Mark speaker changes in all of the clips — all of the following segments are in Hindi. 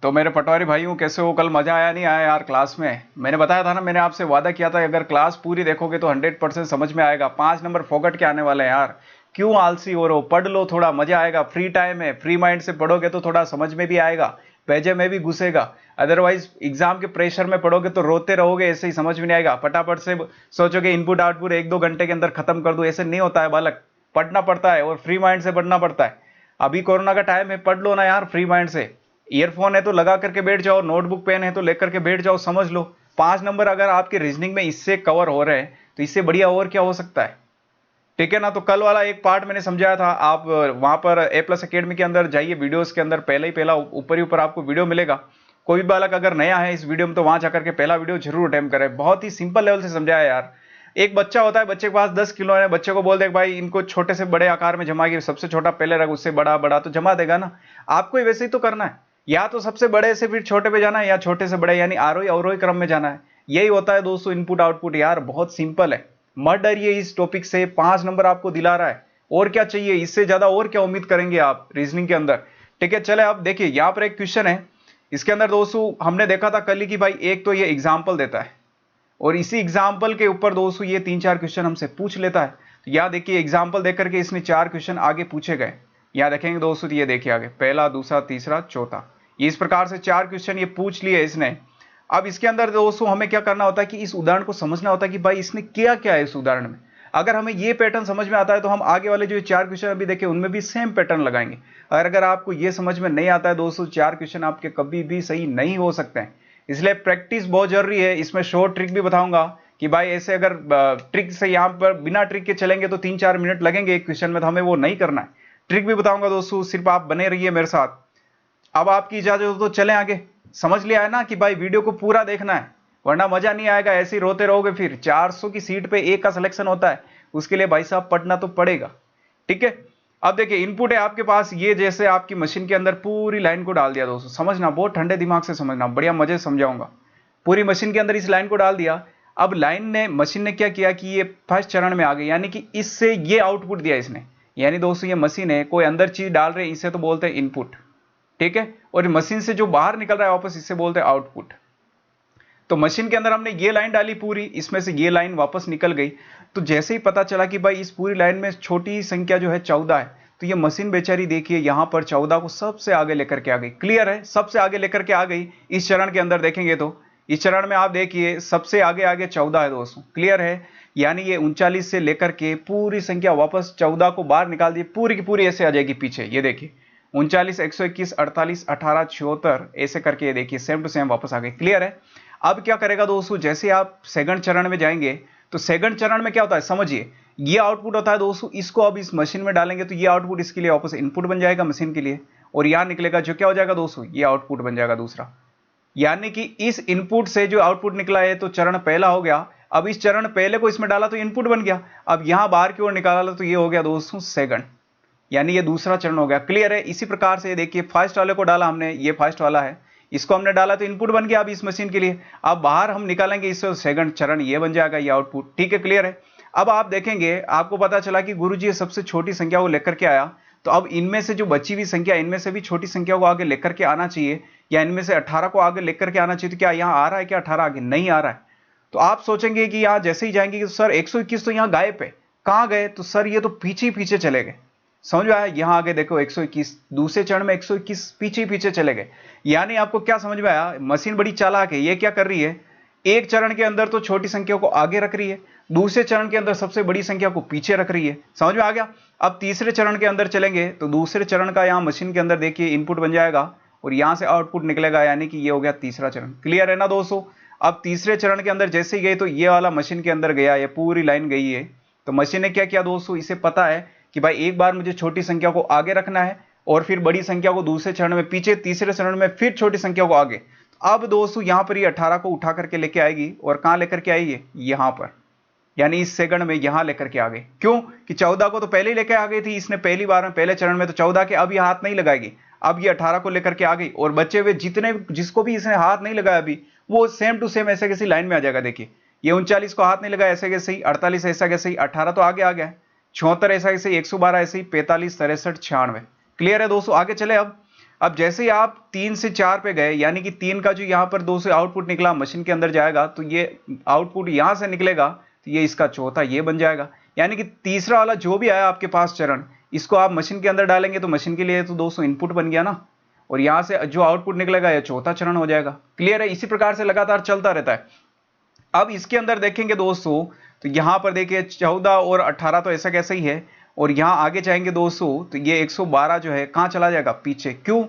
Speaker 1: तो मेरे पटवारी भाइयों, कैसे हो? कल मजा आया नहीं आया यार क्लास में? मैंने बताया था ना, मैंने आपसे वादा किया था अगर क्लास पूरी देखोगे तो 100% समझ में आएगा। 5 नंबर फोकट के आने वाले हैं यार। क्यों आलसी हो रहे हो? पढ़ लो, थोड़ा मजा आएगा। फ्री टाइम है, फ्री माइंड से पढ़ोगे तो थोड़ा समझ में भी आएगा, पेजे में भी घुसेगा। अदरवाइज एग्जाम के प्रेशर में पढ़ोगे तो रोते रहोगे, ऐसे ही समझ में नहीं आएगा। फटाफट से सोचोगे इनपुट आउटपुट 1-2 घंटे के अंदर खत्म कर दूं, ऐसे नहीं होता है बालक। पढ़ना पड़ता है और फ्री माइंड से पढ़ना पड़ता है। अभी कोरोना का टाइम है, पढ़ लो ना यार फ्री माइंड से। ईयरफोन है तो लगा करके बैठ जाओ, नोटबुक पेन है तो लेकर के बैठ जाओ, समझ लो। 5 नंबर अगर आपके रीजनिंग में इससे कवर हो रहे हैं तो इससे बढ़िया और क्या हो सकता है? ठीक है ना? तो कल वाला एक पार्ट मैंने समझाया था, आप वहां पर ए प्लस अकेडमी के अंदर जाइए, वीडियोस के अंदर पहले ही पहला ऊपर ही ऊपर आपको वीडियो मिलेगा। कोई भी बालक अगर नया है इस वीडियो में तो वहां जाकर के पहला वीडियो जरूर अटेम्प्ट करे। बहुत ही सिंपल लेवल से समझाया यार। एक बच्चा होता है, बच्चे के पास 10 किलो है, बच्चे को बोल दे भाई इनको छोटे से बड़े आकार में जमा के, सबसे छोटा पहले रख, उससे बड़ा बड़ा, तो जमा देगा ना। आपको ही वैसे ही तो करना है। या तो सबसे बड़े से फिर छोटे पे जाना है, या छोटे से बड़े यानी आरोही अवरोही क्रम में जाना है। यही होता है दोस्तों इनपुट आउटपुट यार, बहुत सिंपल है। मत डरिए इस टॉपिक से, 5 नंबर आपको दिला रहा है। और क्या चाहिए इससे ज्यादा? और क्या उम्मीद करेंगे आप रीजनिंग के अंदर? ठीक है, चले अब देखिए यहां पर एक क्वेश्चन है। इसके अंदर दोस्तों हमने देखा था कल ही कि भाई एक तो ये एग्जाम्पल देता है, और इसी एग्जाम्पल के ऊपर दोस्तों ये 3-4 क्वेश्चन हमसे पूछ लेता है। तो यहां देखिए एग्जाम्पल देकर के इसने 4 क्वेश्चन आगे पूछे गए। यहां देखेंगे दोस्तों, तो ये देखिए आगे पहला, दूसरा, तीसरा, चौथा, ये इस प्रकार से 4 क्वेश्चन ये पूछ लिए इसने। अब इसके अंदर दोस्तों हमें क्या करना होता है कि इस उदाहरण को समझना होता है कि भाई इसने किया क्या है इस उदाहरण में। अगर हमें ये पैटर्न समझ में आता है तो हम आगे वाले जो 4 क्वेश्चन अभी देखे उनमें भी सेम पैटर्न लगाएंगे। अगर आपको ये समझ में नहीं आता है दोस्तों, 4 क्वेश्चन आपके कभी भी सही नहीं हो सकते हैं। इसलिए प्रैक्टिस बहुत जरूरी है। इसमें शॉर्ट ट्रिक भी बताऊंगा कि भाई ऐसे अगर ट्रिक से यहां पर बिना ट्रिक के चलेंगे तो 3-4 मिनट लगेंगे एक क्वेश्चन में, तो हमें वो नहीं करना है। ट्रिक भी बताऊंगा दोस्तों, सिर्फ आप बने रहिए मेरे साथ। अब आपकी इजाजत हो तो चलें आगे। समझ लिया है ना कि भाई वीडियो को पूरा देखना है, वरना मजा नहीं आएगा, ऐसे ही रोते रहोगे। फिर 400 की सीट पे एक का सिलेक्शन होता है, उसके लिए भाई साहब पढ़ना तो पड़ेगा। ठीक है, अब देखिए इनपुट है आपके पास ये, जैसे आपकी मशीन के अंदर पूरी लाइन को डाल दिया दोस्तों। समझना, बहुत ठंडे दिमाग से समझना, बढ़िया मजे से समझाऊंगा। पूरी मशीन के अंदर इस लाइन को डाल दिया। अब लाइन ने, मशीन ने क्या किया कि ये फर्स्ट चरण में आ गई, यानी कि इससे ये आउटपुट दिया इसने। यानी दोस्तों ये मशीन है, कोई अंदर चीज डाल रहे हैं, इसे तो बोलते हैं इनपुट। ठीक है, और मशीन से जो बाहर निकल रहा है वापस, इससे बोलते हैं आउटपुट। तो मशीन के अंदर हमने ये लाइन डाली पूरी, इसमें से ये लाइन वापस निकल गई। तो जैसे ही पता चला कि भाई इस पूरी लाइन में छोटी संख्या जो है 14 है, तो ये मशीन बेचारी देखिए यहां पर 14 को सबसे आगे लेकर के आ गई। क्लियर है, सबसे आगे लेकर के आ गई। इस चरण के अंदर देखेंगे तो इस चरण में आप देखिए सबसे आगे आगे 14 है दोस्तों। क्लियर है, यानी ये 39 से लेकर के पूरी संख्या वापस 14 को बाहर निकाल दी, पूरी की पूरी ऐसे आ जाएगी पीछे। ये देखिए 39, 121, 48, 18, 76 ऐसे करके ये देखिए सेम टू सेम वापस आ गई। क्लियर है। अब क्या करेगा दोस्तों, जैसे आप सेकंड चरण में जाएंगे तो सेकंड चरण में क्या होता है समझिए। ये आउटपुट होता है दोस्तों, इसको अब इस मशीन में डालेंगे तो ये आउटपुट इसके लिए वापस इनपुट बन जाएगा मशीन के लिए, और यहां निकलेगा जो क्या हो जाएगा दोस्तों, ये आउटपुट बन जाएगा दूसरा। यानी कि इस इनपुट से जो आउटपुट निकला है तो चरण पहला हो गया। अब इस चरण पहले को इसमें डाला तो इनपुट बन गया। अब यहां बाहर की ओर निकाला तो ये हो गया दोस्तों सेकंड, यानी ये दूसरा चरण हो गया। क्लियर है। इसी प्रकार से देखिए फर्स्ट वाले को डाला हमने, ये फर्स्ट वाला है, इसको हमने डाला तो इनपुट बन गया अब इस मशीन के लिए। अब बाहर हम निकालेंगे इससे सेकंड चरण, ये बन जाएगा ये आउटपुट। ठीक है, क्लियर है। अब आप देखेंगे, आपको पता चला कि गुरुजी सबसे छोटी संख्या को लेकर के आया, तो अब इनमें से जो बची हुई संख्या, इनमें से भी छोटी संख्या को आगे लेकर के आना चाहिए, या इनमें से 18 को आगे लेकर के आना चाहिए। तो क्या यहां आ रहा है? क्या 18 आगे नहीं आ रहा है? तो आप सोचेंगे कि यहां जैसे ही जाएंगे कि सर 121 तो यहां गायब है, कहां गए? तो सर ये तो पीछे पीछे चले गए। समझ में आया? यहां आगे देखो 121, दूसरे चरण में 121 पीछे पीछे चले गए। यानी आपको क्या समझ में आया, मशीन बड़ी चालाक है। ये क्या कर रही है, एक चरण के अंदर तो छोटी संख्या को आगे रख रही है, दूसरे चरण के अंदर सबसे बड़ी संख्या को पीछे रख रही है। समझ में आ गया। अब तीसरे चरण के अंदर चलेंगे तो दूसरे चरण का यहां मशीन के अंदर देखिए इनपुट बन जाएगा और यहां से आउटपुट निकलेगा, यानी कि ये हो गया तीसरा चरण। क्लियर है ना दोस्तों। अब तीसरे चरण के अंदर जैसे ही गए तो ये वाला मशीन के अंदर गया, ये पूरी लाइन गई है। तो मशीन ने क्या किया दोस्तों, इसे पता है कि भाई एक बार मुझे छोटी संख्या को आगे रखना है और फिर बड़ी संख्या को दूसरे चरण में पीछे, तीसरे चरण में फिर छोटी संख्या को आगे। अब दोस्तों यहां पर ये 18 को उठा करके लेके आएगी, और कहां लेकर के आएगी, यहां पर, यानी इस सेकंड में यहां लेकर के आ गई। क्यों कि 14 को तो पहले ही लेकर आ गई थी इसने पहली बार में, पहले चरण में, तो 14 के अब ये हाथ नहीं लगाएगी। अब ये 18 को लेकर के आ गई, और बचे हुए जितने, जिसको भी इसने हाथ नहीं लगाया अभी, वो सेम टू सेम ऐसे कैसी लाइन में आ जाएगा। देखिए ये 39 को हाथ नहीं लगाया, ऐसे कैसे ही 48 ऐसा कैसे ही, 18 तो आगे आ गया, 76 ऐसा कैसे ही, 112 ऐसे ही, 45, 63, 96। क्लियर है दोस्तों। आगे चले अब। अब जैसे ही आप 3 से 4 पे गए, यानी कि 3 का जो यहां पर 2 से आउटपुट निकला मशीन के अंदर जाएगा, तो ये आउटपुट यहां से निकलेगा, तो ये इसका चौथा ये बन जाएगा। यानी कि तीसरा वाला जो भी आया आपके पास चरण, इसको आप मशीन के अंदर डालेंगे तो मशीन के लिए तो दोस्तों इनपुट बन गया ना, और यहां से जो आउटपुट निकलेगा ये चौथा चरण हो जाएगा। क्लियर है? इसी प्रकार से लगातार चलता रहता है। अब इसके अंदर देखेंगे दोस्तों, तो यहां पर देखिए 14 और 18 तो ऐसा कैसा ही है, और यहां आगे जाएंगे दोस्तों तो ये 112 जो है कहां चला जाएगा? पीछे। क्यों?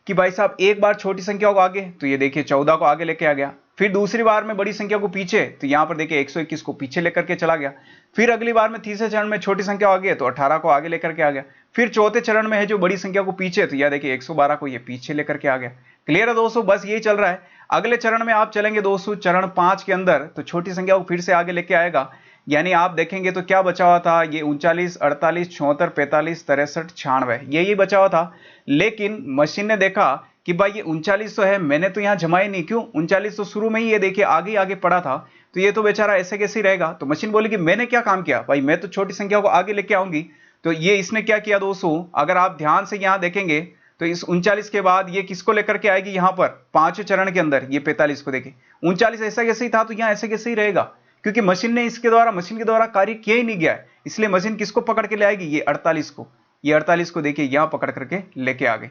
Speaker 1: कि भाई साहब एक बार छोटी संख्या को आगे, तो ये देखिए 14 को आगे लेके आ गया, फिर दूसरी बार में बड़ी संख्या को पीछे, तो यहां पर देखिए 121 को पीछे लेकर के चला गया, फिर अगली बार में तीसरे चरण में छोटी संख्या आगे, तो 18 को आगे लेकर के आ गया, फिर चौथे चरण में है जो बड़ी संख्या को पीछे, तो यह देखिए 112 को ये पीछे लेकर के आ गया। क्लियर है दोस्तों? बस यही चल रहा है। अगले चरण में आप चलेंगे दोस्तों चरण 5 के अंदर, तो छोटी संख्या को फिर से आगे लेके आएगा, यानी आप देखेंगे तो क्या बचा हुआ था? ये 39, 48, 74, 45, 63, 96 यही बचा हुआ था। लेकिन मशीन ने देखा कि भाई ये 39 तो है, मैंने तो यहां जमा ही नहीं, क्यों? 39 तो शुरू में ही ये देखिए आगे आगे पड़ा था, तो ये तो बेचारा ऐसे कैसे ही रहेगा। तो मशीन बोली कि मैंने क्या काम किया भाई, मैं तो छोटी संख्या को आगे लेके आऊंगी। तो ये इसने क्या किया दोस्तों, अगर आप ध्यान से यहां देखेंगे तो इस 39 के बाद ये किसको लेकर के आएगी? यहां पर पांचवें चरण के अंदर ये 45 को। देखिए 39 ऐसा कैसे ही था, तो यहां ऐसे कैसे ही रहेगा, क्योंकि मशीन ने इसके द्वारा, मशीन के द्वारा कार्य किया ही नहीं गया है, इसलिए मशीन किसको पकड़ के ले आएगी? ये 48 को। ये 48 को देखिए यहां पकड़ करके लेके आ गई।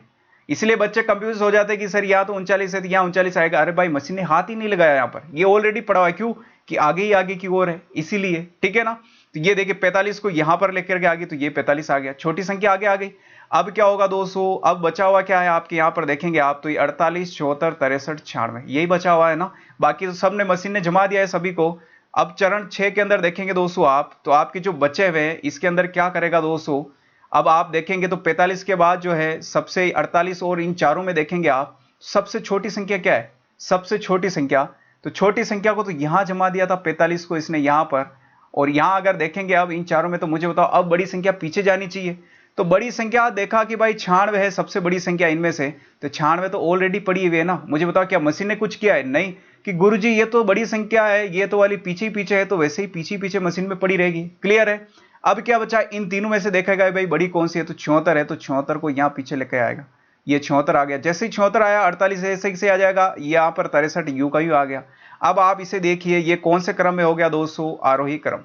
Speaker 1: इसलिए बच्चे कंफ्यूज हो जाते हैं कि सर या तो 39 है तो यहां 39 आएगा। अरे भाई मशीन ने हाथ ही नहीं लगाया यहां पर, ये ऑलरेडी पड़ा हुआ है। क्यों? कि आगे ही आगे की ओर है, इसीलिए। ठीक है ना? तो ये देखिए 45 को यहां पर लेकर के आ गई, तो ये 45 आ गया, छोटी संख्या आगे आ गई। अब क्या होगा दोस्तों? अब बचा हुआ क्या है आपके यहां पर देखेंगे आप, तो ये 48, 74, 63, 96 यही बचा हुआ है ना, बाकी तो सबने मशीन ने जमा दिया है सभी को। अब चरण 6 के अंदर देखेंगे दोस्तों आप, तो आपके जो बचे हुए हैं इसके अंदर क्या करेगा दोस्तों, अब आप देखेंगे तो 45 के बाद जो है सबसे 48 और इन चारों में देखेंगे आप, सबसे छोटी संख्या क्या है? सबसे छोटी संख्या, तो छोटी संख्या को तो यहां जमा दिया था 45 को इसने यहां पर, और यहां अगर देखेंगे अब इन चारों में, तो मुझे बताओ अब बड़ी संख्या पीछे जानी चाहिए। तो बड़ी संख्या देखा कि भाई 96 है सबसे बड़ी संख्या इनमें से, तो 96 तो ऑलरेडी पड़ी हुई है ना। मुझे बताओ क्या मशीन ने कुछ किया है? नहीं, कि गुरुजी ये तो बड़ी संख्या है, ये तो वाली पीछे ही पीछे है, तो वैसे ही पीछे पीछे मशीन में पड़ी रहेगी। क्लियर है? अब क्या बचा? इन तीनों में से देखेगा भाई बड़ी कौन सी है, तो 76 है, तो 76 को यहां पीछे लेकर आएगा, ये 76 आ गया। जैसे ही 76 आया 48 ऐसे से आ जाएगा, यहां पर 63 यू का यू आ गया। अब आप इसे देखिए ये कौन से क्रम में हो गया दोस्तों? आरोही क्रम।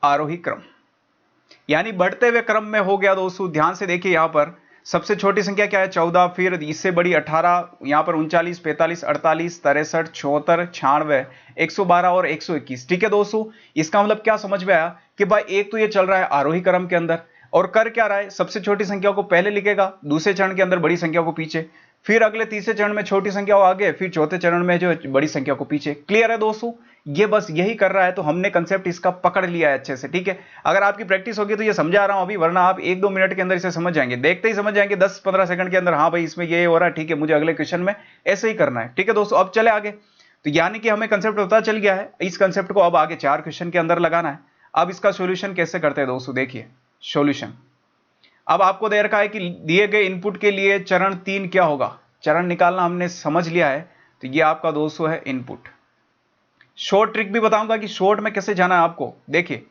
Speaker 1: आरोही क्रम यानी बढ़ते हुए क्रम में हो गया दोस्तों। ध्यान से देखिए यहां पर सबसे छोटी संख्या क्या है? 14, फिर इससे बड़ी 18, यहां पर 39, 45, 48, 63, 74, 96, 112 और 121। ठीक है दोस्तों, इसका मतलब क्या समझ में आया कि भाई एक तो ये चल रहा है आरोही क्रम के अंदर, और कर क्या रहा है? सबसे छोटी संख्या को पहले लिखेगा, दूसरे चरण के अंदर बड़ी संख्या को पीछे, फिर अगले तीसरे चरण में छोटी संख्या को आगे, फिर चौथे चरण में जो बड़ी संख्या को पीछे। क्लियर है दोस्तों? ये बस यही कर रहा है, तो हमने कंसेप्ट इसका पकड़ लिया है अच्छे से। ठीक है, अगर आपकी प्रैक्टिस होगी तो ये समझा रहा हूं अभी, वरना आप 1-2 मिनट के अंदर इसे समझ जाएंगे, देखते ही समझ जाएंगे 10-15 सेकंड के अंदर। हाँ भाई इसमें ये हो रहा है, ठीक है, मुझे अगले क्वेश्चन में ऐसे ही करना है। ठीक है दोस्तों, अब चले आगे। तो यानी कि हमें कंसेप्ट पता चल गया है, इस कंसेप्ट को अब आगे 4 क्वेश्चन के अंदर लगाना है। अब इसका सोल्यूशन कैसे करते हैं दोस्तों, देखिए सोल्यूशन। अब आपको दे रखा है कि दिए गए इनपुट के लिए चरण 3 क्या होगा, चरण निकालना हमने समझ लिया है। तो ये आपका दोस्तों है इनपुट। शॉर्ट ट्रिक भी बताऊंगा कि शॉर्ट में कैसे जाना है आपको, देखिए,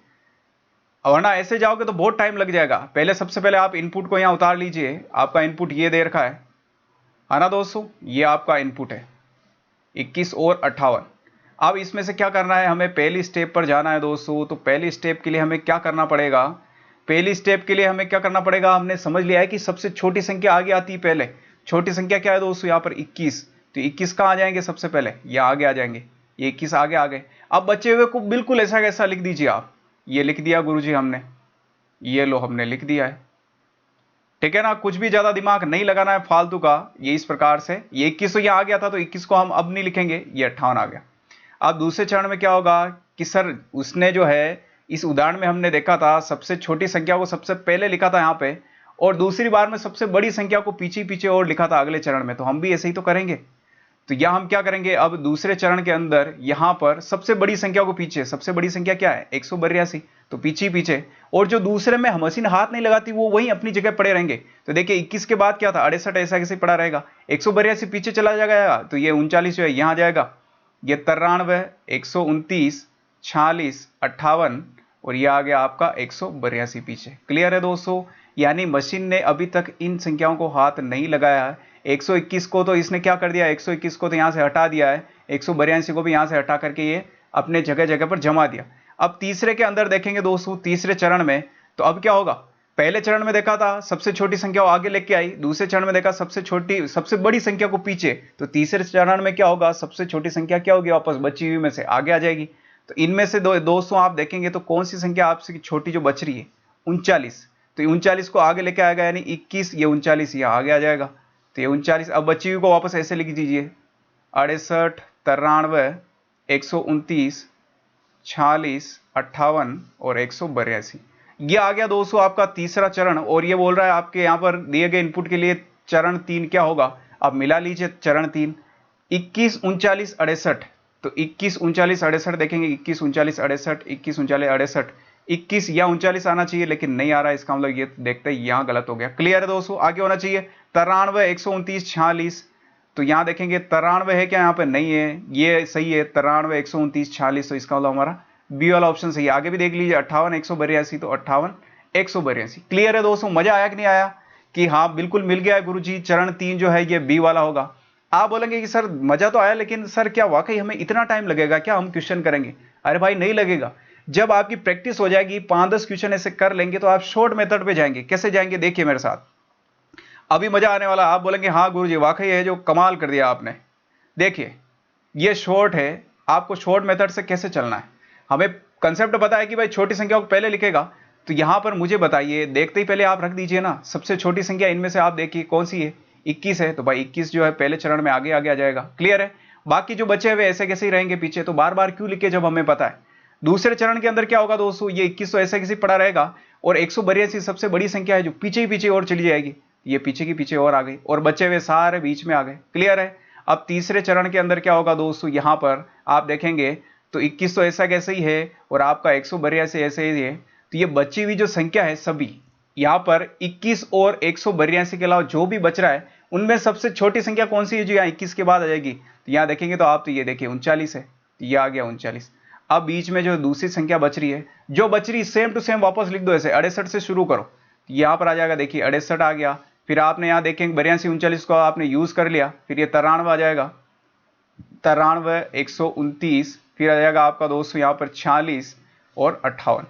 Speaker 1: वरना ऐसे जाओगे तो बहुत टाइम लग जाएगा। पहले सबसे पहले आप इनपुट को यहां उतार लीजिए, आपका इनपुट ये दे रखा है ना दोस्तों, ये आपका इनपुट है 21 और 58। अब इसमें से क्या करना है, हमें पहली स्टेप पर जाना है दोस्तों। तो पहली स्टेप के लिए हमें क्या करना पड़ेगा? पहली स्टेप के लिए हमें क्या करना पड़ेगा, हमने समझ लिया है कि सबसे छोटी संख्या आगे आती है पहले। छोटी संख्या क्या है दोस्तों, यहां पर 21, तो 21 कहां आ जाएंगे सबसे पहले? ये आगे आ जाएंगे, ये 21 आगे आ गए। अब बचे हुए को बिल्कुल ऐसा कैसा लिख दीजिए आप, ये लिख दिया गुरुजी हमने, ये लो हमने लिख दिया है। ठीक है ना, कुछ भी ज्यादा दिमाग नहीं लगाना है फालतू का। ये इस प्रकार से, ये 21 तो यहां आ गया था, तो 21 को हम अब नहीं लिखेंगे, ये 58 आ गया। अब दूसरे चरण में क्या होगा कि सर उसने जो है, इस उदाहरण में हमने देखा था सबसे छोटी संख्या को सबसे पहले लिखा था यहां पे, और दूसरी बार में सबसे बड़ी संख्या को पीछे पीछे और लिखा था अगले चरण में। तो हम भी ऐसे ही तो करेंगे। तो यहां हम क्या करेंगे, अब दूसरे चरण के अंदर यहां पर सबसे बड़ी संख्या को पीछे, सबसे बड़ी संख्या क्या है 182, तो पीछे पीछे, और जो दूसरे में मशीन हाथ नहीं लगाती वो वहीं अपनी जगह पड़े रहेंगे। तो देखिए 21 के बाद क्या था 68, ऐसा कैसे पड़ा रहेगा, 182 पीछे चला जाएगा, तो ये 39 जो है यहां जाएगा, ये 93, 129, 46, 58, और ये आ गया आपका 182 पीछे। क्लियर है दोस्तों, यानी मशीन ने अभी तक इन संख्याओं को हाथ नहीं लगाया है। 121 को तो इसने क्या कर दिया, 121 को तो यहां से हटा दिया है, 182 को भी यहां से हटा करके ये अपने जगह जगह पर जमा दिया। अब तीसरे के अंदर देखेंगे दोस्तों, तीसरे चरण में तो अब क्या होगा, पहले चरण में देखा था सबसे छोटी संख्या आगे लेके आई, दूसरे चरण में देखा सबसे बड़ी संख्या को पीछे, तो तीसरे चरण में क्या होगा, सबसे छोटी संख्या क्या होगी, वापस बची हुई में से आगे आ जाएगी। तो इनमें से दोस्तों आप देखेंगे तो कौन सी संख्या आपसे छोटी जो बच रही है, 39, तो 39 को आगे लेके आएगा, यानी 21, ये 39 यहाँ आगे आ जाएगा। तो ये 39, अब बची हुई को वापस ऐसे लिख दीजिए, 68, 93, 129, 46, 58 और 182। ये आ गया दोस्तों आपका तीसरा चरण। और ये बोल रहा है आपके यहां पर दिए गए इनपुट के लिए चरण 3 क्या होगा, आप मिला लीजिए चरण 3, 21, 39, 68, तो 21, 39, 68 देखेंगे, 21, 39, 68, 21, 39, 68, 21 या 39 आना चाहिए लेकिन नहीं आ रहा है, इसका मतलब ये देखते हैं यहां गलत हो गया। क्लियर है दोस्तों, आगे होना चाहिए 93, 129, 46, तो यहां देखेंगे 93 है क्या, यहां पे नहीं है, ये सही है 93, 129, 46, तो इसका मतलब हमारा बी वाला ऑप्शन सही है। आगे भी देख लीजिए 58, 182, तो 58, 182। क्लियर है दोस्तों, मजा आया कि नहीं आया, कि हाँ बिल्कुल मिल गया है गुरुजी, चरण 3 जो है ये बी वाला होगा। आप बोलेंगे कि सर मजा तो आया, लेकिन सर क्या वाकई हमें इतना टाइम लगेगा क्या हम क्वेश्चन करेंगे? अरे भाई नहीं लगेगा, जब आपकी प्रैक्टिस हो जाएगी, 5-10 क्वेश्चन ऐसे कर लेंगे तो आप शॉर्ट मेथड पे जाएंगे। कैसे जाएंगे देखिए मेरे साथ, अभी मजा आने वाला। आप बोलेंगे हाँ गुरुजी वाकई है, जो कमाल कर दिया आपने। देखिए ये शॉर्ट है, आपको शॉर्ट मेथड से कैसे चलना है, हमें कंसेप्ट पता है कि भाई छोटी संख्या को पहले लिखेगा, तो यहां पर मुझे बताइए, देखते ही पहले आप रख दीजिए ना, सबसे छोटी संख्या इनमें से आप देखिए कौन सी है, 21 है, तो भाई 21 जो है पहले चरण में आगे आगे आ जाएगा। क्लियर है, बाकी जो बचे हुए ऐसे कैसे ही रहेंगे पीछे, तो बार बार क्यों लिखे जब हमें पता है। दूसरे चरण के अंदर क्या होगा दोस्तों, ये 21 तो ऐसे किसी पड़ा रहेगा, और 182 सबसे बड़ी संख्या है जो पीछे ही पीछे और चली जाएगी, ये पीछे की पीछे और आ गई, और बचे हुए सारे बीच में आ गए। क्लियर है, अब तीसरे चरण के अंदर क्या होगा दोस्तों, यहां पर आप देखेंगे तो 21 तो ऐसा कैसे ही है, और आपका 182 ऐसे ही है, तो ये बची हुई जो संख्या है सभी यहां पर 21 और 182 के अलावा जो भी बच रहा है, उनमें सबसे छोटी संख्या कौन सी है जो यहाँ 21 के बाद आ जाएगी, तो यहां देखेंगे तो आप तो ये देखिए 39 है, तो ये आ गया 39। अब बीच में जो दूसरी संख्या बच रही है, जो बच रही सेम टू सेम वापस लिख दो, ऐसे 68 से शुरू करो, यहां पर आ जाएगा, देखिए 68 आ गया, फिर आपने यहां देखेंगे 82, 39 को आपने यूज कर लिया, फिर ये 93 आ जाएगा, 93, 129, फिर आ जाएगा आपका दोस्तों यहां पर 46 और 58।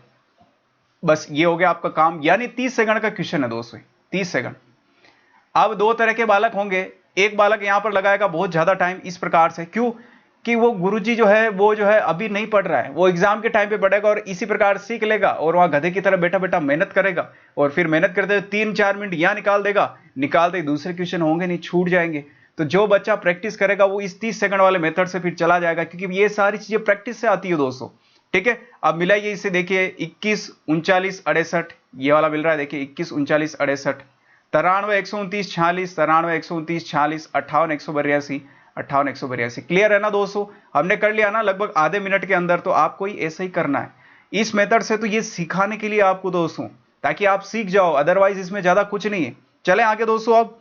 Speaker 1: बस ये हो गया आपका काम, यानी 30 सेकंड का क्वेश्चन है दोस्तों, 30 सेकंड। अब दो तरह के बालक होंगे, एक बालक यहां पर लगाएगा बहुत ज्यादा टाइम इस प्रकार से, क्यों कि वो गुरुजी जो है वो जो है अभी नहीं पढ़ रहा है, वो एग्जाम के टाइम पे पढ़ेगा और इसी प्रकार सीख लेगा, और वहां गधे की तरह बेटा बेटा मेहनत करेगा, और फिर मेहनत करते हुए 3-4 मिनट यहां निकाल देगा, निकालते ही दूसरे क्वेश्चन होंगे नहीं, छूट जाएंगे। तो जो बच्चा प्रैक्टिस करेगा वो इस 30 सेकंड वाले मेथड से फिर चला जाएगा, क्योंकि ये सारी चीजें प्रैक्टिस से आती है दोस्तों। ठीक है, अब मिलाइए इसे, देखिए 21, 39, 68, ये वाला मिल रहा है, देखिए 21, 39, 68, 93, 129, 46, 93, 129, 46, 58, 182, 58, 182। क्लियर है ना दोस्तों, हमने कर लिया ना लगभग आधे मिनट के अंदर, तो आपको ही ऐसे ही करना है इस मेथड से, तो ये सिखाने के लिए आपको दोस्तों, ताकि आप सीख जाओ, अदरवाइज इसमें ज्यादा कुछ नहीं है। चले आगे दोस्तों, अब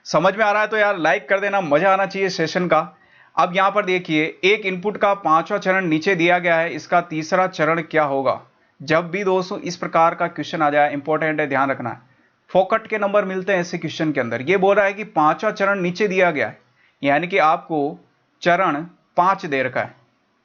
Speaker 1: समझ में आ रहा है तो यार लाइक कर देना, मजा आना चाहिए सेशन का। अब यहां पर देखिए एक इनपुट का 5वां चरण नीचे दिया गया है, इसका तीसरा चरण क्या होगा। जब भी दोस्तों इस प्रकार का क्वेश्चन आ जाए, इंपॉर्टेंट है, ध्यान रखना है, फोकट के नंबर मिलते हैं ऐसे क्वेश्चन के अंदर। ये बोल रहा है कि 5वां चरण नीचे दिया गया है, यानी कि आपको चरण 5 दे रखा है,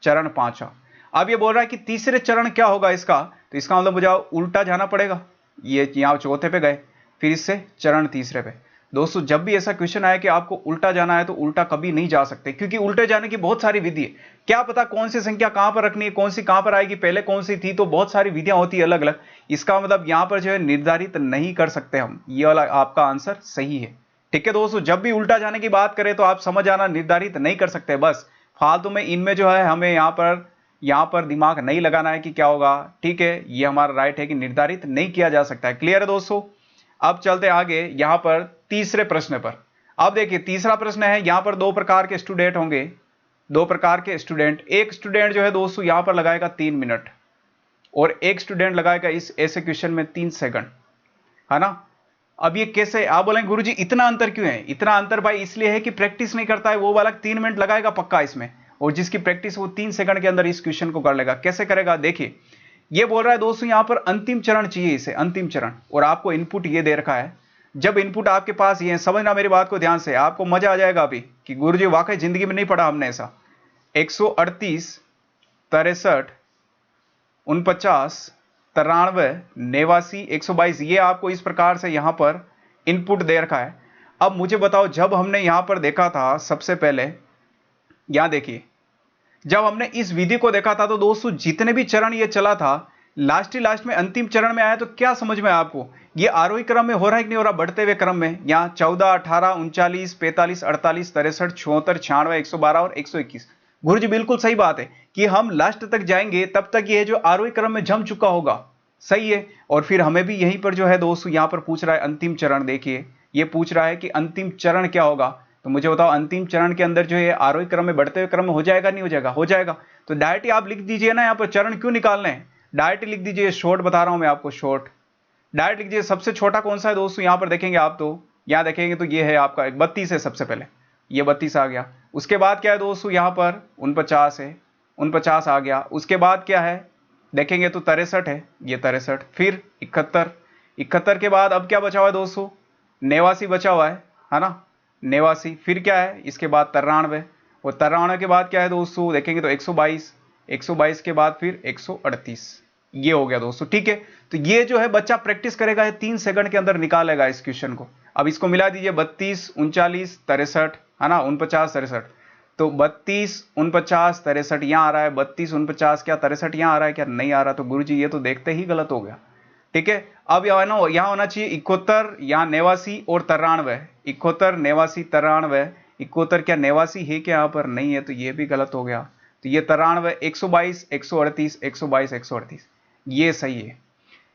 Speaker 1: चरण 5वां। अब ये बोल रहा है कि तीसरे चरण क्या होगा इसका, तो इसका मतलब मुझे उल्टा जाना पड़ेगा, ये यहां चौथे पे गए, फिर इससे चरण तीसरे पे। दोस्तों जब भी ऐसा क्वेश्चन आया कि आपको उल्टा जाना है, तो उल्टा कभी नहीं जा सकते, क्योंकि उल्टे जाने की बहुत सारी विधि है। क्या पता कौन सी संख्या कहां पर रखनी है, कौन सी कहां पर आएगी, पहले कौन सी थी, तो बहुत सारी विधियां होती है अलग अलग। इसका मतलब यहां पर जो है निर्धारित नहीं कर सकते हम, ये वाला आपका आंसर सही है। ठीक है दोस्तों, जब भी उल्टा जाने की बात करें तो आप समझ आना, निर्धारित नहीं कर सकते, बस फालतू में इनमें जो है हमें यहां पर दिमाग नहीं लगाना है कि क्या होगा। ठीक है, ये हमारा राइट है कि निर्धारित नहीं किया जा सकता है। क्लियर है दोस्तों, अब चलते आगे यहां पर तीसरे प्रश्न पर। अब देखिए तीसरा प्रश्न है, यहां पर दो प्रकार के स्टूडेंट होंगे, दो प्रकार के स्टूडेंट। एक स्टूडेंट जो है दोस्तों यहां पर लगाएगा 3 मिनट, और एक स्टूडेंट लगाएगा इस ऐसे क्वेश्चन में 3 सेकंड, है ना। अब ये कैसे, आप बोलेंगे गुरुजी इतना अंतर क्यों है? इतना अंतर भाई इसलिए है कि प्रैक्टिस नहीं करता है, वो वाला 3 मिनट लगाएगा पक्का इसमें, और जिसकी प्रैक्टिस वो 3 सेकंड के अंदर इस क्वेश्चन को कर लेगा। कैसे करेगा देखिए, ये बोल रहा है दोस्तों यहां पर अंतिम चरण चाहिए इसे, अंतिम चरण, और आपको इनपुट ये दे रखा है। जब इनपुट आपके पास ये है, समझना मेरी बात को ध्यान से, आपको मजा आ जाएगा अभी कि गुरुजी वाकई जिंदगी में नहीं पढ़ा हमने ऐसा। 138, 63, 49, 93, 89, 122, ये आपको इस प्रकार से यहां पर इनपुट दे रखा है। अब मुझे बताओ, जब हमने यहां पर देखा था सबसे पहले, यहां देखिए, जब हमने इस विधि को देखा था तो दोस्तों जितने भी चरण ये चला था, लास्ट ही लास्ट में अंतिम चरण में आया तो क्या समझ में आया आपको? ये आरोही क्रम में हो रहा है कि नहीं हो रहा, बढ़ते हुए क्रम में। यहाँ 14, 18, 39, 45, 48, 63, 74, 96, 112 और 121। गुरु जी बिल्कुल सही बात है कि हम लास्ट तक जाएंगे तब तक ये जो आरोही क्रम में जम चुका होगा। सही है। और फिर हमें भी यहीं पर जो है दोस्तों यहां पर पूछ रहा है अंतिम चरण। देखिए ये पूछ रहा है कि अंतिम चरण क्या होगा, तो मुझे बताओ अंतिम चरण के अंदर जो है आरोही क्रम में बढ़ते हुए क्रम में हो जाएगा नहीं हो जाएगा? हो जाएगा। तो डायरेक्ट ही आप लिख दीजिए ना, यहाँ पर चरण क्यों निकालने हैं, डायरेक्ट लिख दीजिए। शॉर्ट बता रहा हूं मैं आपको, शॉर्ट डायरेक्ट लिख दीजिए। सबसे छोटा कौन सा है दोस्तों, यहां पर देखेंगे आप, तो यहां देखेंगे तो ये है आपका 32 है सबसे पहले, ये 32 आ गया। उसके बाद क्या है दोस्तों, यहां पर 49 है, 49 आ गया। उसके बाद क्या है देखेंगे तो 63 है, ये 63। फिर 71, 71 के बाद अब क्या बचा हुआ है दोस्तों, 89 बचा हुआ है ना, 89। फिर क्या है इसके बाद 93, और 93 के बाद क्या है दोस्तों देखेंगे तो 122, 122 के बाद फिर 138। ये हो गया दोस्तों, ठीक है। तो ये जो है बच्चा प्रैक्टिस करेगा, ये 3 सेकंड के अंदर निकालेगा इस क्वेश्चन को। अब इसको मिला दीजिए, 32, 39, 63 है ना, 49, 63। तो 32, 49, 63 यहां आ रहा है, 32, 49 क्या 63 यहां आ रहा है क्या? नहीं आ रहा। तो गुरुजी ये तो देखते ही गलत हो गया, ठीक है। अब यहां होना चाहिए 71, यहां 89 और 93, 71, 89, 93, 71 क्या 89 है क्या? यहां पर नहीं है, तो ये भी गलत हो गया। तो ये 93, 122, 138, 122, 138, ये सही है।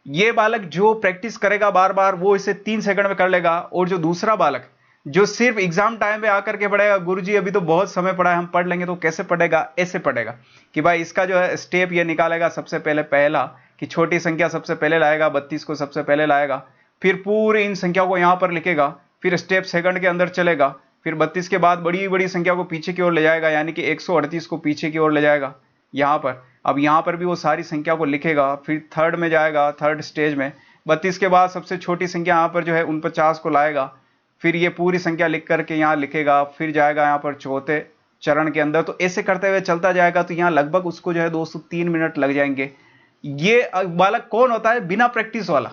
Speaker 1: ये बालक जो प्रैक्टिस करेगा बार बार वो इसे 3 सेकंड में कर लेगा। और जो दूसरा बालक जो सिर्फ एग्जाम टाइम पे आकर के पढ़ेगा, गुरुजी अभी तो बहुत समय पड़ा है, हम पढ़ लेंगे, तो कैसे पढ़ेगा? ऐसे पढ़ेगा कि भाई इसका जो है स्टेप ये निकालेगा। सबसे पहले पहला कि छोटी संख्या सबसे पहले लाएगा, 32 को सबसे पहले लाएगा, फिर पूरी इन संख्या को यहां पर लिखेगा, फिर स्टेप सेकंड के अंदर चलेगा, फिर 32 के बाद बड़ी बड़ी संख्या को पीछे की ओर ले जाएगा, यानी कि 138 को पीछे की ओर ले जाएगा यहां पर। अब यहां पर भी वो सारी संख्या को लिखेगा, फिर थर्ड में जाएगा, थर्ड स्टेज में 32 के बाद सबसे छोटी संख्या यहां पर जो है 49 को लाएगा, फिर ये पूरी संख्या लिख करके यहां लिखेगा, फिर जाएगा यहां पर चौथे चरण के अंदर। तो ऐसे करते हुए चलता जाएगा, तो यहां लगभग उसको जो है दोस्तों 3 मिनट लग जाएंगे। ये बालक कौन होता है बिना प्रैक्टिस वाला,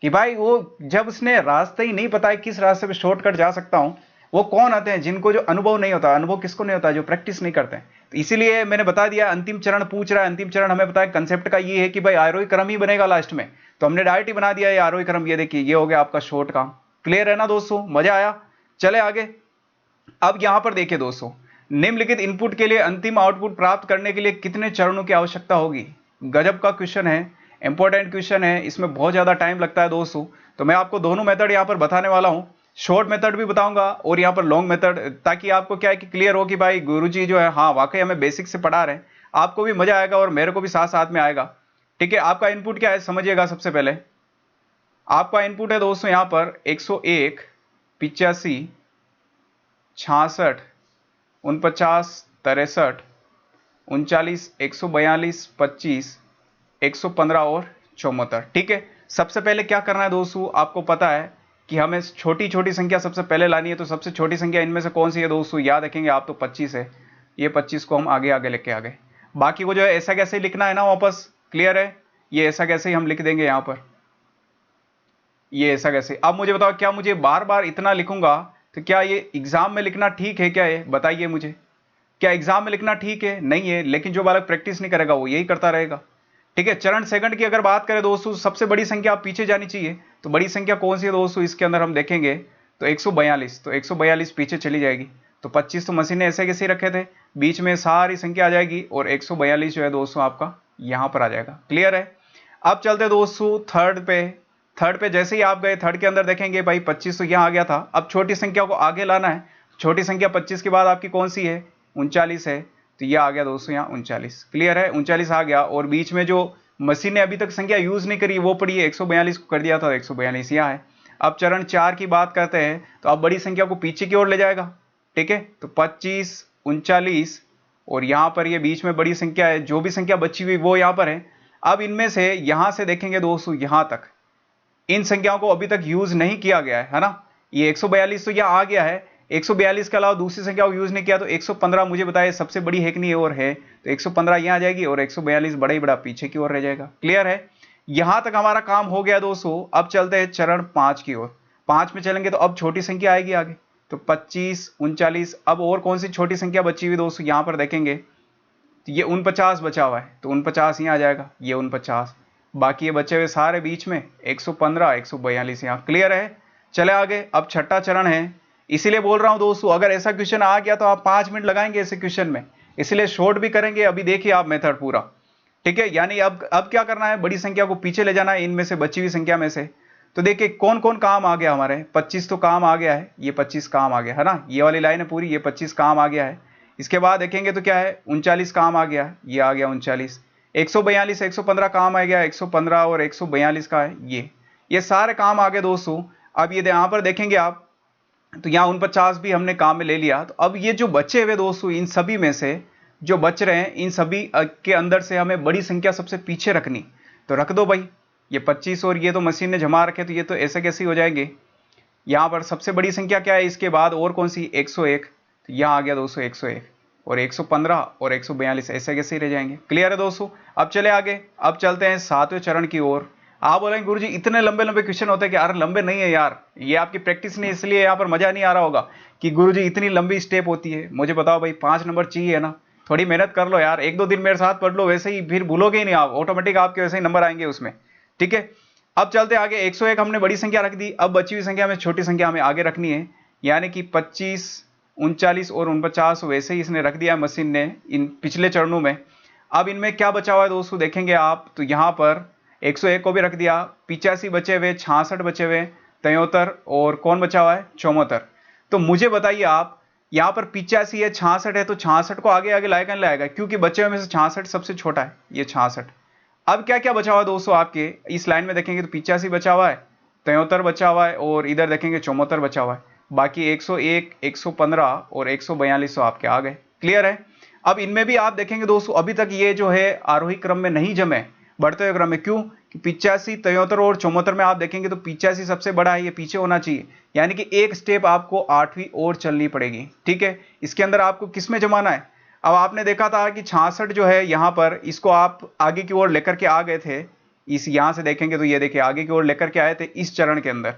Speaker 1: कि भाई वो जब उसने रास्ते ही नहीं पता है किस रास्ते पे शॉर्टकट जा सकता हूं, वो कौन आते हैं जिनको जो अनुभव नहीं होता। अनुभव किसको नहीं होता? जो प्रैक्टिस नहीं करते हैं। तो इसीलिए मैंने बता दिया अंतिम चरण पूछ रहा है। अंतिम चरण हमें बताया कंसेप्ट का ये है कि भाई आरोही क्रम ही बनेगा लास्ट में, तो हमने डायरेक्ट ही बना दिया ये आरोही क्रम। ये देखिए ये हो गया आपका शॉर्ट काम। क्लियर है ना दोस्तों, मजा आया? चले आगे। अब यहां पर देखिए दोस्तों, निम्नलिखित इनपुट के लिए अंतिम आउटपुट प्राप्त करने के लिए कितने चरणों की आवश्यकता होगी? गजब का क्वेश्चन है, इंपॉर्टेंट क्वेश्चन है, इसमें बहुत ज्यादा टाइम लगता है दोस्तों। तो मैं आपको दोनों मेथड यहां पर बताने वाला हूं, शॉर्ट मेथड भी बताऊंगा और यहां पर लॉन्ग मेथड, ताकि आपको क्या है कि क्लियर हो कि भाई गुरुजी जो है हाँ वाकई हमें बेसिक से पढ़ा रहे हैं, आपको भी मजा आएगा और मेरे को भी साथ साथ में आएगा। ठीक है, आपका इनपुट क्या है समझिएगा। सबसे पहले आपका इनपुट है दोस्तों यहां पर 101, 85, 66, 49, 63, 39, 142, 25, 115 और 74। ठीक है, सबसे पहले क्या करना है दोस्तों, आपको पता है कि हमें छोटी छोटी संख्या सबसे पहले लानी है। तो सबसे छोटी संख्या इनमें से कौन सी है दोस्तों, याद रखेंगे आप, तो 25 है। ये 25 को हम आगे आगे लेके आ गए। बाकी को जो है ऐसा कैसे लिखना है ना वापस, क्लियर है? ये ऐसा कैसे ही हम लिख देंगे यहां पर, ये ऐसा कैसे। अब मुझे बताओ, क्या मुझे बार बार इतना लिखूंगा तो क्या ये एग्जाम में लिखना ठीक है क्या? ये बताइए मुझे, क्या एग्जाम में लिखना ठीक है? नहीं है। लेकिन जो बालक प्रैक्टिस नहीं करेगा वो यही करता रहेगा। ठीक है, चरण सेकंड की अगर बात करें दोस्तों, सबसे बड़ी संख्या आप पीछे जानी चाहिए। तो बड़ी संख्या कौन सी है दोस्तों, इसके अंदर हम देखेंगे तो 142। तो 142 पीछे चली जाएगी। तो 25 तो मशीन ने ऐसे कैसे रखे थे, बीच में सारी संख्या आ जाएगी और 142 जो है दोस्तों आपका यहां पर आ जाएगा। क्लियर है? अब चलते दोस्तों थर्ड पे। थर्ड पे जैसे ही आप गए, थर्ड के अंदर देखेंगे भाई 25 तो यहां आ गया था। अब छोटी संख्या को आगे लाना है। छोटी संख्या 25 के बाद आपकी कौन सी है, 39 है। तो ये आ गया दोस्तों यहाँ 39। क्लियर है? 39 आ गया। और बीच में जो मशीन ने अभी तक संख्या यूज नहीं करी वो पड़ी है, 142 को कर दिया था, 142 यहाँ है। अब चरण 4 की बात करते हैं, तो अब बड़ी संख्या को पीछे की ओर ले जाएगा। ठीक है, तो 25, 39 और यहां पर ये बीच में बड़ी संख्या है, जो भी संख्या बची हुई वो यहां पर है। अब इनमें से यहां से देखेंगे दोस्तों यहां तक इन संख्याओं को अभी तक यूज नहीं किया गया है ना। ये 142 तो यहां आ गया है, 142 के अलावा दूसरी संख्या को यूज नहीं किया, तो 115 मुझे बताया सबसे बड़ी है कि नहीं और है, तो 115 यहां आ जाएगी और 142 बड़ा ही बड़ा पीछे की ओर रह जाएगा। क्लियर है, यहां तक हमारा काम हो गया दोस्तों। अब चलते हैं चरण 5 की ओर। 5 में चलेंगे तो अब छोटी संख्या आएगी आगे, तो 25, 39। अब और कौन सी छोटी संख्या बची हुई दोस्तों, यहां पर देखेंगे तो ये 49 बचा हुआ है, तो 49 यहां आ जाएगा, ये 49, बाकी ये बचे हुए सारे बीच में 115, 142 यहां। क्लियर है, चले आगे। अब छठा चरण है, इसीलिए बोल रहा हूं दोस्तों अगर ऐसा क्वेश्चन आ गया तो आप 5 मिनट लगाएंगे ऐसे क्वेश्चन में, इसलिए शॉर्ट भी करेंगे। अभी देखिए आप मेथड पूरा, ठीक है। यानी अब क्या करना है, बड़ी संख्या को पीछे ले जाना है इनमें से बची हुई संख्या में से। तो देखिए कौन कौन काम आ गया हमारे, 25 तो काम आ गया है, ये 25 काम आ गया है ना, ये वाली लाइन है पूरी, ये 25 काम आ गया है। इसके बाद देखेंगे तो क्या है, 39 काम आ गया, ये आ गया 39, 142, 115 काम आ गया, 115 और 142 का है ये सारे काम आ गए दोस्तों। अब ये यहां पर देखेंगे आप तो यहाँ 49 भी हमने काम में ले लिया। तो अब ये जो बचे हुए दोस्तों इन सभी में से जो बच रहे हैं इन सभी के अंदर से हमें बड़ी संख्या सबसे पीछे रखनी, तो रख दो भाई। ये 25 और ये तो मशीन ने जमा रखे, तो ये तो ऐसे कैसे हो जाएंगे। यहाँ पर सबसे बड़ी संख्या क्या है, इसके बाद और कौन सी, 101, तो यहाँ आ गया दोस्तों 101 और 115 और 142 ऐसे कैसे ही रह जाएंगे। क्लियर है दोस्तों, अब चले आगे। अब चलते हैं 7वें चरण की ओर। आप बोलेंगे गुरुजी इतने लंबे लंबे क्वेश्चन होते हैं कि यार लंबे नहीं है यार, ये आपकी प्रैक्टिस नहीं, इसलिए यहाँ पर मजा नहीं आ रहा होगा कि गुरुजी इतनी लंबी स्टेप होती है। मुझे बताओ भाई 5 नंबर चाहिए ना, थोड़ी मेहनत कर लो यार, 1-2 दिन मेरे साथ पढ़ लो, वैसे ही फिर भूलोगे ही नहीं आप, ऑटोमेटिक आपके वैसे ही नंबर आएंगे उसमें, ठीक है। अब चलते आगे, 101 हमने बड़ी संख्या रख दी, अब बची हुई संख्या में छोटी संख्या हमें आगे रखनी है, यानी कि 25, 39 और 49 वैसे ही इसने रख दिया मशीन ने इन पिछले चरणों में। अब इनमें क्या बचा हुआ है दोस्तों, देखेंगे आप तो यहाँ पर 101 को भी रख दिया, 85 बचे हुए, 66 बचे हुए, 73 और कौन बचा हुआ है, 74। तो मुझे बताइए आप, यहाँ पर 85 है, 66 है, तो 66 को आगे आगे लाएगा नहीं लाएगा, क्योंकि बचे हुए में से 66 सबसे छोटा है, ये 66। अब क्या क्या बचा हुआ है दोस्तों आपके इस लाइन में देखेंगे तो 85 बचा हुआ है, 73 बचा हुआ है और इधर देखेंगे 74 बचा हुआ है, बाकी 101, 115 और 142 तो आपके आ गए। क्लियर है, अब इनमें भी आप देखेंगे दोस्तों अभी तक ये जो है आरोही क्रम में नहीं जमे, बढ़ते हुए क्रम में। क्यों कि 85, 73 और 74 में आप देखेंगे तो 85 सबसे बड़ा है, ये पीछे होना चाहिए, यानी कि एक स्टेप आपको 8वीं और चलनी पड़ेगी, ठीक है। इसके अंदर आपको किस में जमाना है, अब आपने देखा था कि 66 जो है यहां पर इसको आप आगे की ओर लेकर के आ गए थे, इस यहां से देखेंगे तो ये देखिए आगे की ओर लेकर के आए थे इस चरण के अंदर।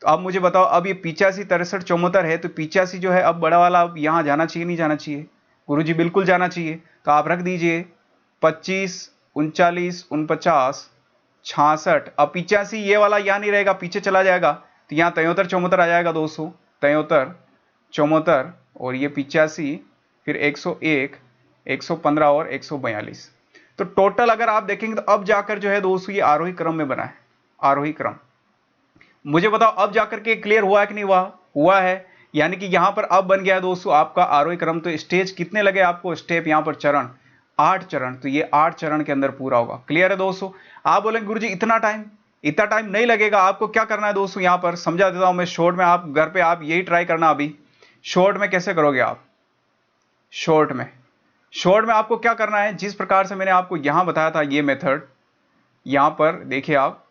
Speaker 1: तो अब मुझे बताओ, अब ये 85, 63, 74 है, तो 85 जो है अब बड़ा वाला अब यहां जाना चाहिए नहीं जाना चाहिए, गुरुजी बिल्कुल जाना चाहिए। तो आप रख दीजिए 25, 39, 49, 66। अब 85 ये वाला यहां नहीं रहेगा, पीछे चला जाएगा, तो यहाँ 73, 74 आ जाएगा दोस्तों, 73, 74 और ये 85, फिर 101, 115 और 142। तो टोटल अगर आप देखेंगे तो अब जाकर जो है दोस्तों ये आरोही क्रम में बना है, आरोही क्रम। मुझे बताओ अब जाकर के क्लियर हुआ है कि नहीं हुआ, हुआ है, यानी कि यहां पर अब बन गया है दोस्तों आपका आरोही क्रम। तो स्टेज कितने लगे आपको, स्टेप यहां पर चरण 8 चरण, तो ये 8 चरण के अंदर पूरा होगा। क्लियर है दोस्तों, आप बोलेंगे गुरुजी इतना टाइम नहीं लगेगा, आपको क्या करना है दोस्तों, यहां पर समझा देता हूं मैं शॉर्ट में, आप घर पे आप यही ट्राई करना। अभी शॉर्ट में कैसे करोगे आप, शॉर्ट में आपको क्या करना है, जिस प्रकार से मैंने आपको यहां बताया था ये मेथड, यहां पर देखिए आप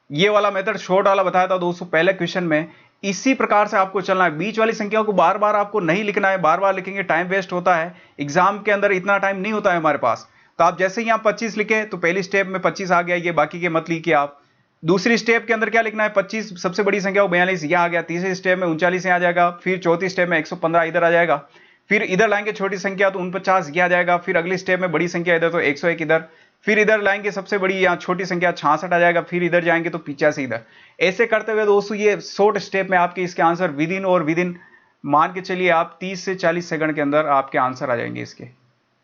Speaker 1: ये वाला मेथड शॉर्ट वाला बताया था दोस्तों पहले क्वेश्चन में, इसी प्रकार से आपको चलना है। बीच वाली संख्या को बार बार आपको नहीं लिखना है, बार बार लिखेंगे टाइम वेस्ट होता है, एग्जाम के अंदर इतना टाइम नहीं होता है हमारे पास। तो आप जैसे ही यहां 25 लिखे तो पहली स्टेप में 25 आ गया, ये बाकी के मत लिखिए आप। दूसरी स्टेप के अंदर क्या लिखना है, 25 सबसे बड़ी संख्या 42 यहां आ गया, तीसरी स्टेप में 39 आ जाएगा, फिर चौथी स्टेप में 115 इधर आ जाएगा, फिर इधर लाएंगे छोटी संख्या तो 49 यह आ जाएगा, फिर अगली स्टेप में बड़ी संख्या इधर तो 101 इधर, फिर इधर लाएंगे सबसे बड़ी यहाँ छोटी संख्या 66 आ जाएगा, फिर इधर जाएंगे तो 85 इधर। ऐसे करते हुए दोस्तों ये शॉर्ट स्टेप में आपके इसके आंसर विद इन मान के चलिए आप 30 से 40 सेकंड के अंदर आपके आंसर आ जाएंगे इसके,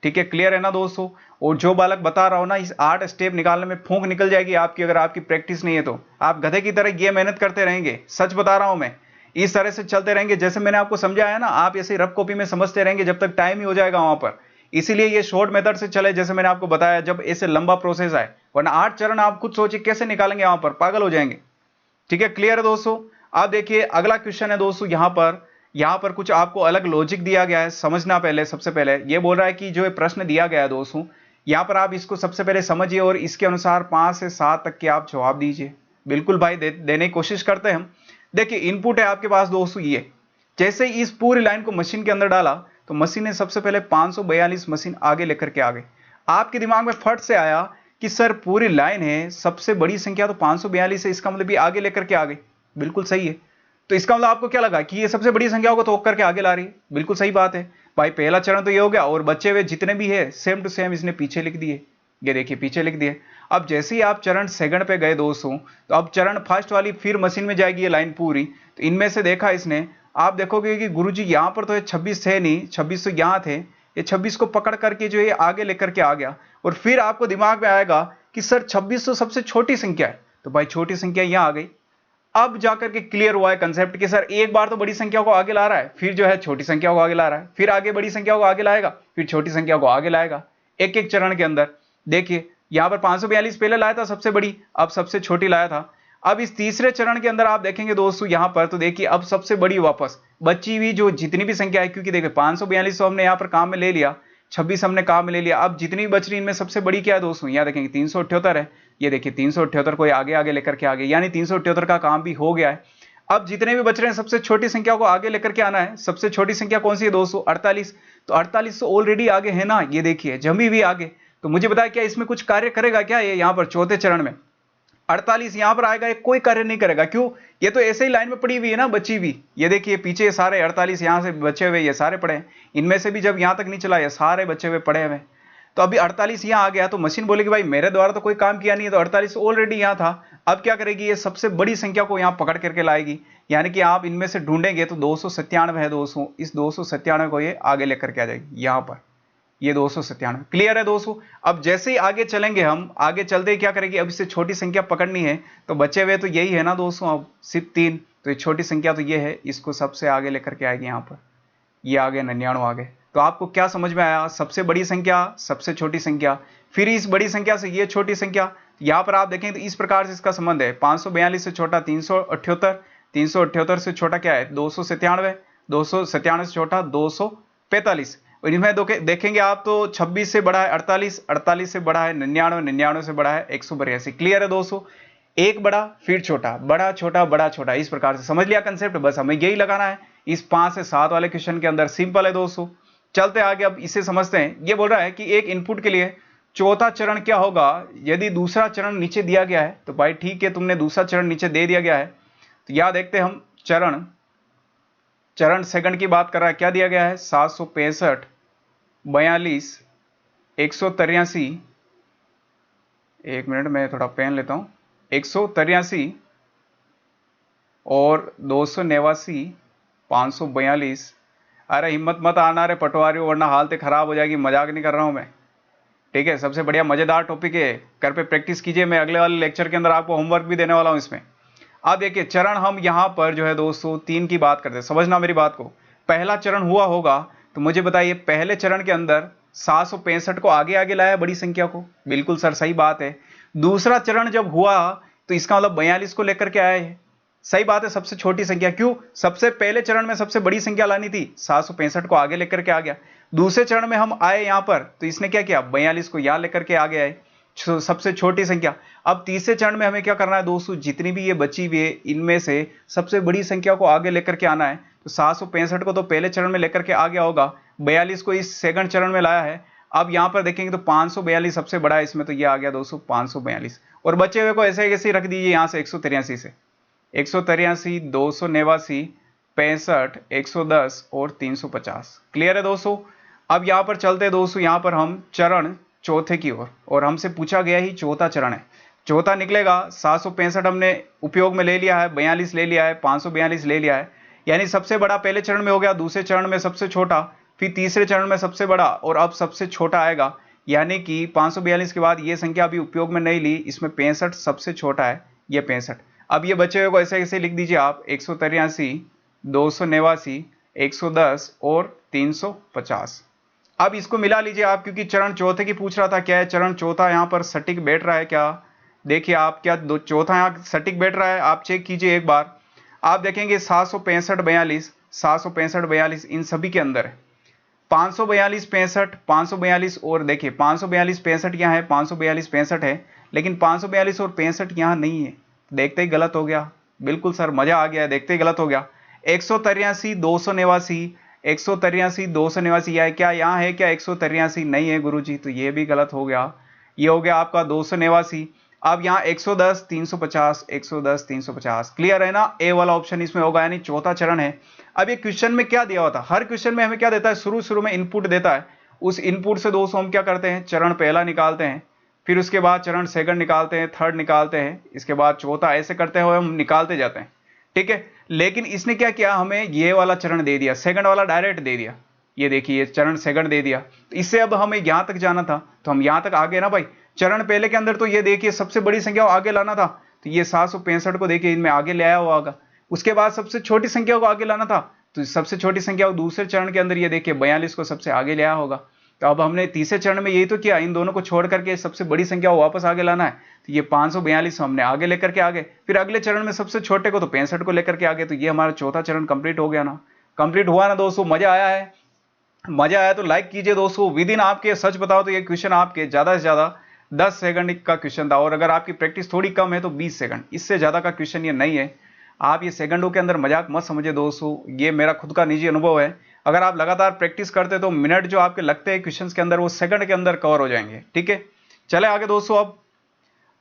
Speaker 1: ठीक है। क्लियर है ना दोस्तों, और जो बालक बता रहा हो ना, इस 8 स्टेप निकालने में फूंक निकल जाएगी आपकी, अगर आपकी प्रैक्टिस नहीं है तो आप गधे की तरह ये मेहनत करते रहेंगे, सच बता रहा हूं मैं। इस तरह से चलते रहेंगे जैसे मैंने आपको समझाया ना, आप ऐसे रफ कॉपी में समझते रहेंगे जब तक टाइम ही हो जाएगा वहां पर। इसीलिए ये शॉर्ट मेथड से चले, जैसे मैंने आपको बताया, जब ऐसे लंबा प्रोसेस आए, वरना 8 चरण आप खुद सोचिए कैसे निकालेंगे, वहां पर पागल हो जाएंगे, ठीक है। क्लियर है दोस्तों, आप देखिए अगला क्वेश्चन है दोस्तों, यहां पर कुछ आपको अलग लॉजिक दिया गया है, समझना पहले। सबसे पहले ये बोल रहा है कि जो प्रश्न दिया गया है दोस्तों, यहां पर आप इसको सबसे पहले समझिए और इसके अनुसार 5 से 7 तक के आप जवाब दीजिए। बिल्कुल भाई देने की कोशिश करते हैं हम। देखिए इनपुट है आपके पास दोस्तों ये, जैसे ही इस पूरी लाइन को मशीन के अंदर डाला तो मशीन ने सबसे पहले 542 मशीन आगे लेकर के आ गई। आपके दिमाग में फट से आया कि सर पूरी लाइन है, सबसे बड़ी संख्या तो 542 है, इसका मतलब भी आगे लेकर के आ गई। बिल्कुल सही है। तो इसका मतलब आपको क्या लगा कि ये सबसे बड़ी संख्याओं को तोड़ करके आगे ला रही है। बिल्कुल सही बात है भाई, पहला चरण तो ये हो गया और बचे हुए जितने भी है सेम टू सेम इसने पीछे लिख दिए। ये देखिए पीछे लिख दिए। अब जैसे ही आप चरण सेकंड पे गए दोस्तों, तो अब चरण फर्स्ट वाली फिर मशीन में जाएगी ये लाइन पूरी। तो इनमें से देखा इसने, आप देखोगे कि गुरुजी यहां पर तो ये 26 थे नहीं, 26 तो यहां थे, ये 26 को पकड़ करके जो ये आगे लेकर के आ गया। और फिर आपको दिमाग में आएगा कि सर 26 तो सबसे छोटी संख्या है, तो भाई छोटी संख्या यहां आ गई। अब जाकर के क्लियर हुआ है कंसेप्ट कि सर एक बार तो बड़ी संख्या को आगे ला रहा है, फिर जो है छोटी संख्या को आगे ला रहा है, फिर आगे बड़ी संख्या को आगे लाएगा, फिर छोटी संख्या को आगे लाएगा, एक एक चरण के अंदर। देखिए यहां पर 542 पहले लाया था सबसे बड़ी, अब सबसे छोटी लाया था। अब इस तीसरे चरण के अंदर आप देखेंगे दोस्तों यहां पर, तो देखिए अब सबसे बड़ी वापस बची हुई जो जितनी भी संख्या है, क्योंकि देखिए 542 तो हमने यहां पर काम में ले लिया, 26 हमने काम में ले लिया, अब जितनी बच रही इनमें सबसे बड़ी क्या है दोस्तों, यहां देखेंगे 378 है। ये देखिए 378 को आगे आगे लेकर के आ गए, यानी 378 का काम भी हो गया है। अब जितने भी बच रहे हैं सबसे छोटी संख्या को आगे लेकर के आना है। सबसे छोटी संख्या कौन सी है दोस्तों, 48। तो 48 तो ऑलरेडी आगे है ना, ये देखिए जमी भी आगे। तो मुझे बताया क्या इसमें कुछ कार्य करेगा क्या ये यहां पर चौथे चरण में 48 यहां पर आएगा, ये कोई कार्य नहीं करेगा। क्यों, ये तो ऐसे ही लाइन में पड़ी हुई है ना बची हुई। ये देखिए पीछे सारे 48 यहां से बचे हुए ये सारे पड़े हैं, इनमें से भी जब यहां तक नहीं चला ये सारे बचे हुए पड़े हुए। तो अभी 48 यहां आ गया, तो मशीन बोलेगी भाई मेरे द्वारा तो कोई काम किया नहीं है, तो 48 ऑलरेडी यहां था। अब क्या करेगी, ये सबसे बड़ी संख्या को यहां पकड़ करके लाएगी, यानी कि आप इनमें से ढूंढेंगे तो 297 है दोस्तों, इस 297 को ये आगे लेकर के आ जाएगी यहां पर, ये 297। क्लियर है दोस्तों। अब जैसे ही आगे चलेंगे हम, आगे चलते ही क्या करेगी, अब इससे छोटी संख्या पकड़नी है, तो बचे हुए तो यही है ना दोस्तों, अब सिर्फ 3, तो ये छोटी संख्या तो ये है, इसको सबसे आगे लेकर के आएगी यहां पर, ये आगे 99 आ गए। तो आपको क्या समझ में आया, सबसे बड़ी संख्या सबसे छोटी संख्या, फिर इस बड़ी संख्या से ये छोटी संख्या। यहां पर आप देखें तो इस प्रकार से इसका संबंध है, 542 से छोटा 378, 378 से छोटा क्या है 297, 297 से छोटा 245। और इनमें देखेंगे आप तो 26 से बड़ा है 48, 48 से बड़ा है 99, 99 से बड़ा है 182। क्लियर है दोस्तों, एक बड़ा फिर छोटा, बड़ा छोटा बड़ा छोटा, इस प्रकार से समझ लिया कंसेप्ट। बस हमें यही लगाना है इस 5 से 7 वाले क्वेश्चन के अंदर। सिंपल है दोस्तों। चलते आगे, अब इसे समझते हैं। ये बोल रहा है कि एक इनपुट के लिए चौथा चरण क्या होगा यदि दूसरा चरण नीचे दिया गया है। तो भाई ठीक है, तुमने दूसरा चरण नीचे दे दिया गया है, तो यहां देखते हैं हम चरण सेकंड की बात कर रहा है। क्या दिया गया है, 765, 42, 183, एक मिनट में थोड़ा पेन लेता हूं, 183 और 289, 542। अरे हिम्मत मत आना रे पटवारी, वरना हालत खराब हो जाएगी, मजाक नहीं कर रहा हूं मैं। ठीक है, सबसे बढ़िया मजेदार टॉपिक है, घर पे प्रैक्टिस कीजिए। मैं अगले वाले लेक्चर के अंदर आपको होमवर्क भी देने वाला हूं इसमें। अब देखिए चरण हम यहां पर जो है दोस्तों 3 की बात करते हैं, समझना मेरी बात को। पहला चरण हुआ होगा, तो मुझे बताइए पहले चरण के अंदर 765 को आगे आगे लाया बड़ी संख्या को। बिल्कुल सर सही बात है। दूसरा चरण जब हुआ तो इसका मतलब 42 को लेकर के आए हैं। सही बात है, सबसे छोटी संख्या। क्यों, सबसे पहले चरण में सबसे बड़ी संख्या लानी थी, 765 को आगे लेकर के आ गया। दूसरे चरण में हम आए यहां पर, तो इसने क्या किया, 42 को यहां लेकर के आ गया है, सबसे छोटी संख्या। अब तीसरे चरण में हमें क्या करना है दोस्तों, जितनी भी ये बची हुई है इनमें से सबसे बड़ी संख्या को आगे लेकर के आना है। तो 765 को तो पहले चरण में लेकर के आ गया होगा, 42 को इस सेकंड चरण में लाया है। अब यहां पर देखेंगे तो 542 सबसे बड़ा है इसमें, तो ये आ गया दोस्तों 542। और बचे हुए को ऐसे कैसे रख दीजिए यहां से 183 से, 183, 289, 65, 110 और 350। क्लियर है दोस्तों। अब यहां पर चलते हैं दोस्तों, यहां पर हम चरण चौथे की ओर, और हमसे पूछा गया ही चौथा चरण है। चौथा निकलेगा, 765 हमने उपयोग में ले लिया है, 42 ले लिया है, 542 ले लिया है, यानी सबसे बड़ा पहले चरण में हो गया, दूसरे चरण में सबसे छोटा, फिर तीसरे चरण में सबसे बड़ा, और अब सबसे छोटा आएगा। यानी कि 542 के बाद ये संख्या अभी उपयोग में नहीं ली, इसमें 65 सबसे छोटा है, ये 65। अब ये बचे हुए को ऐसे ऐसे लिख दीजिए आप, 183, 289, 110 और 350। अब इसको मिला लीजिए आप, क्योंककि चरण चौथे की पूछ रहा था। क्या है, चरण चौथा यहां पर सटीक बैठ रहा है क्या, देखिए आप, क्या चौथा यहां सटीक बैठ रहा है, आप चेक कीजिए एक बार। आप देखेंगे 765, 42, 765, 42 इन सभी के अंदर है। 542 65 542 और देखिए 542 65 यहाँ है, 542 65 है, लेकिन 542 और 65 यहाँ नहीं है। देखते ही गलत हो गया। बिल्कुल सर मजा आ गया, देखते ही गलत हो गया। 183 289, 183 289 यह क्या यहाँ है क्या? 183 नहीं है गुरुजी, तो ये भी गलत हो गया। ये हो गया आपका 289। अब यहाँ 110 350, 110 350 क्लियर है ना? ए वाला ऑप्शन इसमें होगा, यानी चौथा चरण है। अब ये क्वेश्चन में क्या दिया हुआ था? हर क्वेश्चन में हमें क्या देता है? शुरू में इनपुट देता है। उस इनपुट से दोस्तों हम क्या करते हैं? चरण पहला निकालते हैं, फिर उसके बाद चरण सेकंड निकालते हैं, थर्ड निकालते हैं, इसके बाद चौथा, ऐसे करते हुए हम निकालते जाते हैं। ठीक है, लेकिन इसने क्या किया? हमें ये वाला चरण दे दिया, सेकंड वाला डायरेक्ट दे दिया। ये देखिए चरण सेकंड दे दिया, तो इससे अब हमें यहां तक जाना था, तो हम यहां तक आगे ना भाई। चरण पहले के अंदर तो ये देखिए सबसे बड़ी संख्या को आगे लाना था, तो ये 765 को देखिए इनमें आगे ले आया हुआ होगा। उसके बाद सबसे छोटी संख्या को आगे लाना था, तो सबसे छोटी संख्या को दूसरे चरण के अंदर ये देखिए 42 को सबसे आगे ले आया होगा। तो अब हमने तीसरे चरण में यही तो किया, इन दोनों को छोड़ करके सबसे बड़ी संख्या को वापस आगे लाना है। तो ये 542 हमने आगे लेकर के आगे, फिर अगले चरण में सबसे छोटे को तो 65 को लेकर के आगे। तो ये हमारा चौथा चरण कंप्लीट हो गया ना? कंप्लीट हुआ ना दोस्तों? मजा आया है? मजा आया तो लाइक कीजिए दोस्तों। विद इन आपके, सच बताओ तो ये क्वेश्चन आपके ज्यादा से ज्यादा 10 सेकंड का क्वेश्चन था, और अगर आपकी प्रैक्टिस थोड़ी कम है तो 20 सेकंड, इससे ज्यादा का क्वेश्चन ये नहीं है। आप ये सेकंडों के अंदर मजाक मत समझिए दोस्तों, ये मेरा खुद का निजी अनुभव है। अगर आप लगातार प्रैक्टिस करते तो मिनट जो आपके लगते हैं क्वेश्चंस के अंदर, वो सेकंड के अंदर कवर हो जाएंगे। ठीक है, चले आगे दोस्तों।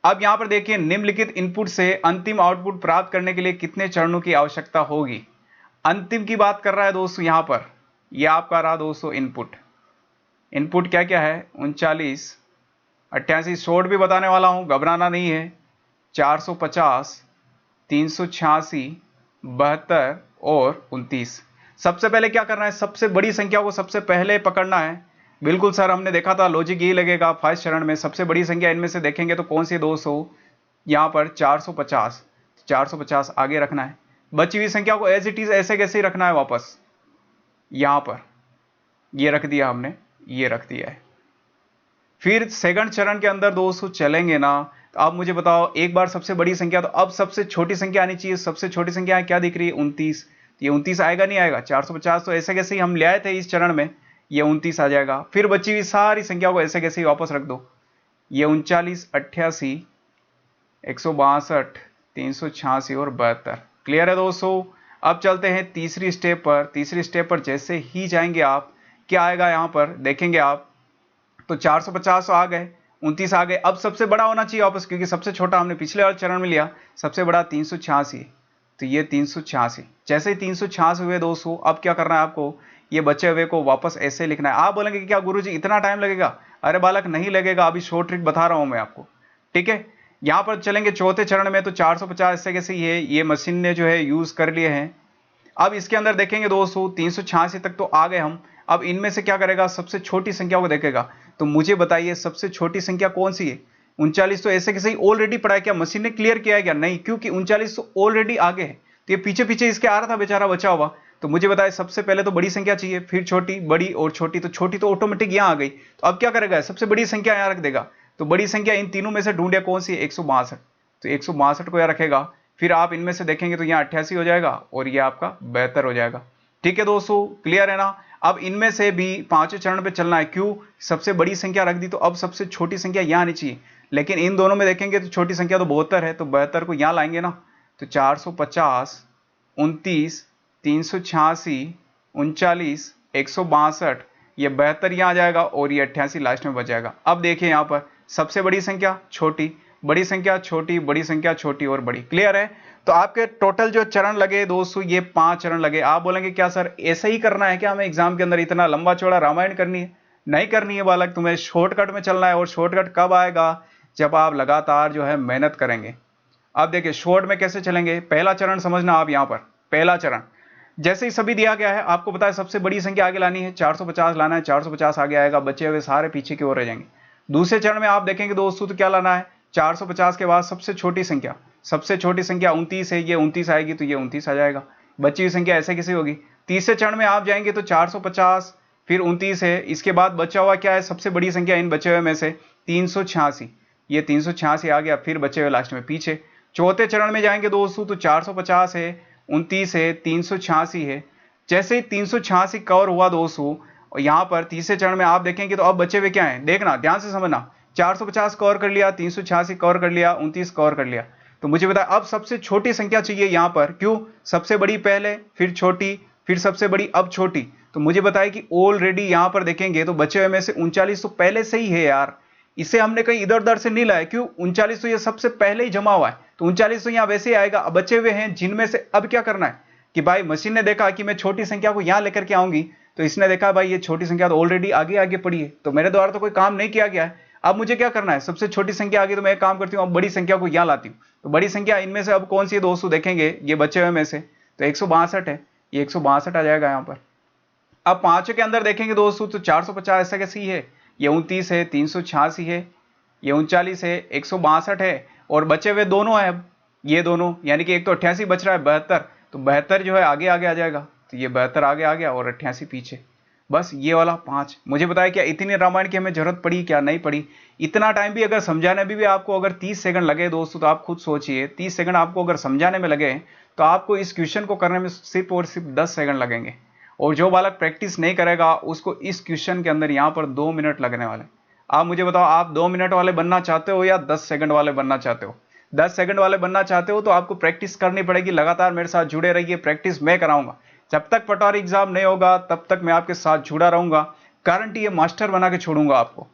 Speaker 1: अब यहां पर देखिए, निम्नलिखित इनपुट से अंतिम आउटपुट प्राप्त करने के लिए कितने चरणों की आवश्यकता होगी? अंतिम की बात कर रहा है दोस्तों यहां पर। यह आपका रहा दोस्तों इनपुट। इनपुट क्या क्या है? 39, 88, शॉर्ट भी बताने वाला हूं, घबराना नहीं है। 450, 386, 72 और 29। सबसे पहले क्या करना है? सबसे बड़ी संख्या को सबसे पहले पकड़ना है। बिल्कुल सर, हमने देखा था, लॉजिक यही लगेगा। फर्स्ट चरण में सबसे बड़ी संख्या इनमें से देखेंगे तो कौन सी? 200, यहां पर 450, 450 आगे रखना है। बची हुई संख्या को एज इट इज ऐसे कैसे ही रखना है वापस, यहां पर ये रख दिया हमने, ये रख दिया है। फिर सेकंड चरण के अंदर दोस्तों चलेंगे ना, तो अब मुझे बताओ, एक बार सबसे बड़ी संख्या, तो अब सबसे छोटी संख्या आनी चाहिए। सबसे छोटी संख्या क्या दिख रही है? 29। ये 29 आएगा नहीं आएगा? 450 तो ऐसे कैसे ही हम ले आए थे इस चरण में, ये 29 आ जाएगा। फिर बची हुई सारी संख्या को ऐसे कैसे ही वापस रख दो, ये 39, 88, 162, 386 और 72। क्लियर है दोस्तों? अब चलते हैं तीसरी स्टेप पर। तीसरी स्टेप पर जैसे ही जाएंगे आप, क्या आएगा यहां पर देखेंगे आप, तो 450 आ गए, 29 आ गए। अब सबसे बड़ा होना चाहिए वापस, क्योंकि सबसे छोटा हमने पिछले वाले चरण में लिया, सबसे बड़ा 386, तो ये 386। जैसे ही 386 हुए दोस्तों, अब क्या करना है आपको? ये बचे हुए को वापस ऐसे लिखना है। आप बोलेंगे कि क्या गुरुजी इतना टाइम लगेगा? अरे बालक नहीं लगेगा, अभी शॉर्ट ट्रिक बता रहा हूं मैं आपको। ठीक है, यहां पर चलेंगे चौथे चरण में, तो 450 ऐसे कैसे ये मशीन ने जो है यूज कर लिए हैं। अब इसके अंदर देखेंगे दोस्तों, 386 तक तो आ गए हम। अब इनमें से क्या करेगा? सबसे छोटी संख्या को देखेगा। तो मुझे बताइए सबसे छोटी संख्या कौन सी है? 39 तो ऐसे कैसे ही ऑलरेडी पड़ा है, क्या मशीन ने क्लियर किया है क्या? नहीं, क्योंकि 39 तो ऑलरेडी आगे है, तो ये पीछे पीछे इसके आ रहा था बेचारा बचा हुआ। तो मुझे बताए सबसे पहले तो बड़ी संख्या चाहिए, फिर छोटी, बड़ी और छोटी। तो छोटी तो ऑटोमेटिक यहां आ गई, तो अब क्या करेगा? सबसे बड़ी संख्या यहां रख देगा। तो बड़ी संख्या इन तीनों में से ढूंढिए कौन सी है? 162, तो 162 को यहां रखेगा। फिर आप इनमें से देखेंगे तो यहाँ 88 हो जाएगा, और ये आपका 72 हो जाएगा। ठीक है दोस्तों, क्लियर है ना? अब इनमें से भी पांचवें चरण पे चलना है। क्यों? सबसे बड़ी संख्या रख दी, तो अब सबसे छोटी संख्या यहां आनी चाहिए। लेकिन इन दोनों में देखेंगे तो छोटी संख्या तो 72 है, तो 72 को यहां लाएंगे ना। तो 450, 29, 386, 39, 162, ये 72 यहां आ जाएगा, और ये 88 लास्ट में बच जाएगा। अब देखिए यहां पर सबसे बड़ी संख्या, छोटी, बड़ी संख्या, छोटी, बड़ी संख्या, छोटी और बड़ी। क्लियर है? तो आपके टोटल जो चरण लगे दोस्तों, ये 5 चरण लगे। आप बोलेंगे क्या सर ऐसे ही करना है क्या हमें एग्जाम के अंदर? इतना लंबा चौड़ा रामायण करनी है? नहीं करनी है बालक, तुम्हें शॉर्टकट में चलना है। और शॉर्टकट कब आएगा? जब आप लगातार जो है मेहनत करेंगे। अब देखिए शॉर्ट में कैसे चलेंगे। पहला चरण समझना आप, यहां पर पहला चरण जैसे ही सभी दिया गया है, आपको पता है सबसे बड़ी संख्या आगे लानी है, 450 लाना है, 450 आगे आएगा, बचे हुए सारे पीछे की ओर रह जाएंगे। दूसरे चरण में आप देखेंगे दोस्तों, तो क्या लाना है? 450 के बाद सबसे छोटी संख्या, सबसे छोटी संख्या 29 है, ये 29 आएगी, तो ये 29 आ जाएगा। बची हुई संख्या ऐसे कैसे होगी? तीसरे चरण में आप जाएंगे तो 450, फिर 29 है, इसके बाद बचा हुआ क्या है? सबसे बड़ी संख्या इन बचे हुए में से 386, ये 386 आ गया, फिर बचे हुए लास्ट में पीछे। चौथे चरण में जाएंगे दोस्तों, तो 450 है, 29 है, 386 है। जैसे ही 386 कवर हुआ दोस्तों, और यहाँ पर तीसरे चरण में आप देखेंगे तो अब बचे हुए क्या हैं, देखना ध्यान से समझना। 450 कवर कर लिया, 386 कवर कर लिया, 29 कवर कर लिया। तो मुझे बताया अब सबसे छोटी संख्या चाहिए यहाँ पर, क्यों, सबसे बड़ी पहले, फिर छोटी, फिर सबसे बड़ी, अब छोटी। तो मुझे बताया कि ऑलरेडी यहाँ पर देखेंगे तो बचे हुए में से 39 तो पहले से ही है यार, इसे हमने कहीं इधर उधर से नहीं लाया, क्यों, 39 तो ये सबसे पहले ही जमा हुआ है, तो 39 तो यहाँ वैसे ही आएगा। अब बचे हुए हैं जिनमें से अब क्या करना है कि भाई मशीन ने देखा कि मैं छोटी संख्या को यहां लेकर के आऊंगी, तो इसने देखा भाई ये छोटी संख्या तो ऑलरेडी आगे आगे पड़ी है, तो मेरे द्वारा तो कोई काम नहीं किया गया है। अब मुझे क्या करना है, सबसे छोटी संख्या आ गई तो मैं एक काम करती हूँ, अब बड़ी संख्या को यहां लाती हूँ। तो बड़ी संख्या इनमें से अब कौन सी है दोस्तों, देखेंगे ये बचे हुए में से तो 162 है, ये 162 आ जाएगा यहाँ पर। अब पांचों के अंदर देखेंगे दोस्तों तो 450 ऐसा कैसी है, ये 29 है, 386 है, ये 39 है, 162 है, और बचे हुए दोनों है अब ये दोनों, यानी कि एक तो 88 बच रहा है, 72, तो 72 जो है आगे आगे आ जाएगा, तो ये 72 आगे आ गया और 88 पीछे। बस ये वाला 5। मुझे बताया क्या इतनी रामायण की हमें जरूरत पड़ी, क्या नहीं पड़ी। इतना टाइम भी अगर समझाने भी आपको अगर 30 सेकंड लगे दोस्तों, तो आप खुद सोचिए 30 सेकंड आपको अगर समझाने में लगे तो आपको इस क्वेश्चन को करने में सिर्फ और सिर्फ 10 सेकंड लगेंगे। और जो बालक प्रैक्टिस नहीं करेगा उसको इस क्वेश्चन के अंदर यहाँ पर 2 मिनट लगने वाले। आप मुझे बताओ, आप 2 मिनट वाले बनना चाहते हो या 10 सेकंड वाले बनना चाहते हो? 10 सेकंड वाले बनना चाहते हो तो आपको प्रैक्टिस करनी पड़ेगी, लगातार मेरे साथ जुड़े रहिए, प्रैक्टिस मैं कराऊंगा। जब तक पटवारी एग्जाम नहीं होगा तब तक मैं आपके साथ जुड़ा रहूंगा, गारंटी ये मास्टर बना के छोड़ूंगा आपको।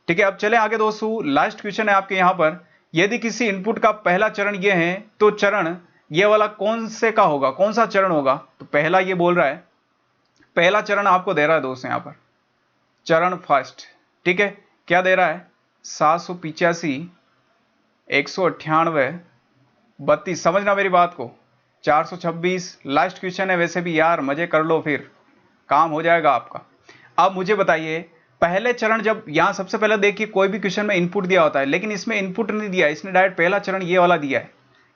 Speaker 1: ठीक है, अब चले आगे दोस्तों। लास्ट क्वेश्चन है आपके यहाँ पर, यदि किसी इनपुट का पहला चरण ये है तो चरण ये वाला कौन से का होगा, कौन सा चरण होगा? तो पहला ये बोल रहा है, पहला चरण आपको दे रहा है दोस्तों यहाँ पर चरण फर्स्ट। ठीक है, क्या दे रहा है, 785, 198, 32, समझना मेरी बात को, 426। लास्ट क्वेश्चन है, वैसे भी यार मजे कर लो फिर काम हो जाएगा आपका। अब मुझे बताइए पहले चरण, जब यहां सबसे पहले देखिए कोई भी क्वेश्चन में इनपुट दिया होता है, लेकिन इसमें इनपुट नहीं दिया, इसने डायरेक्ट पहला चरण ये वाला दिया है,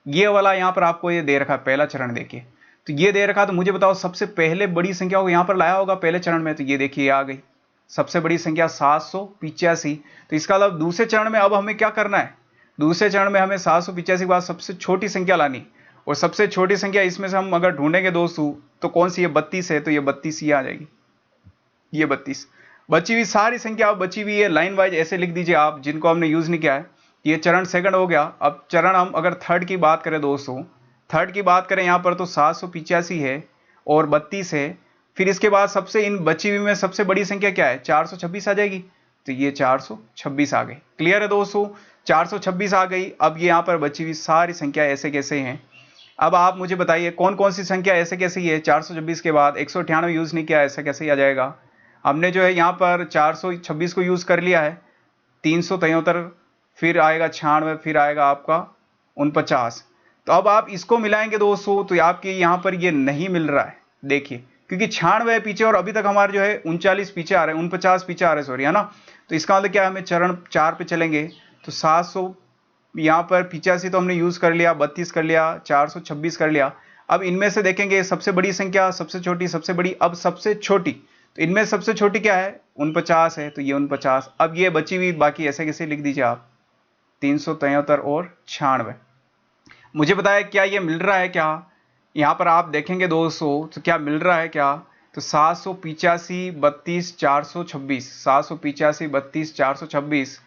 Speaker 1: ये वाला यहां पर आपको ये दे रखा है पहला चरण। देखिए तो ये दे रखा, तो मुझे बताओ सबसे पहले बड़ी संख्या को यहां पर लाया होगा पहले चरण में, तो ये देखिए आ गई सबसे बड़ी संख्या 785। तो इसका मतलब दूसरे चरण में अब हमें क्या करना है, दूसरे चरण में हमें 785 के बाद सबसे छोटी संख्या लानी, और सबसे छोटी संख्या इसमें से हम अगर ढूंढेंगे दोस्तों तो कौन सी है, 32 है, तो ये 32 ये आ जाएगी, ये 32। बची हुई सारी संख्या अब बची हुई है लाइन वाइज ऐसे लिख दीजिए आप, जिनको हमने यूज नहीं किया है। ये चरण सेकंड हो गया। अब चरण हम अगर थर्ड की बात करें दोस्तों, थर्ड की बात करें यहाँ पर तो 785 है और 32 है, फिर इसके बाद सबसे इन बची हुई में सबसे बड़ी संख्या क्या है, 426 आ जाएगी, तो ये 426 आ गई। क्लियर है दोस्तों, 426 आ गई। अब ये यहाँ पर बची हुई सारी संख्या ऐसे कैसे हैं, अब आप मुझे बताइए कौन कौन सी संख्या ऐसे कैसे ही है, 426 के बाद 198 यूज नहीं किया, ऐसा कैसे ही आ जाएगा। हमने जो है यहाँ पर 426 को यूज कर लिया है, 373, फिर आएगा 96, फिर आएगा आपका 49। तो अब आप इसको मिलाएंगे दोस्तों तो आपके यहाँ पर ये नहीं मिल रहा है, देखिए क्योंकि 96 पीछे और अभी तक हमारे जो है 39 पीछे आ रहे हैं, 49 पीछे आ रहे हैं, सॉरी, है ना। तो इसका मतलब क्या है, हमें चरण 4 पे चलेंगे तो 700 यहाँ पर 85 तो हमने यूज कर लिया, 32 कर लिया, 426 कर लिया। अब इनमें से देखेंगे सबसे बड़ी संख्या, सबसे छोटी, सबसे बड़ी, अब सबसे छोटी, तो इनमें सबसे छोटी क्या है, 49 है, तो ये 49। अब ये बची हुई बाकी ऐसे कैसे लिख दीजिए आप, 373 और 96। मुझे बताया क्या ये मिल रहा है क्या, यहाँ पर आप देखेंगे दोस्तों तो क्या मिल रहा है क्या, तो 785, 32, 426, 785, 32, 426,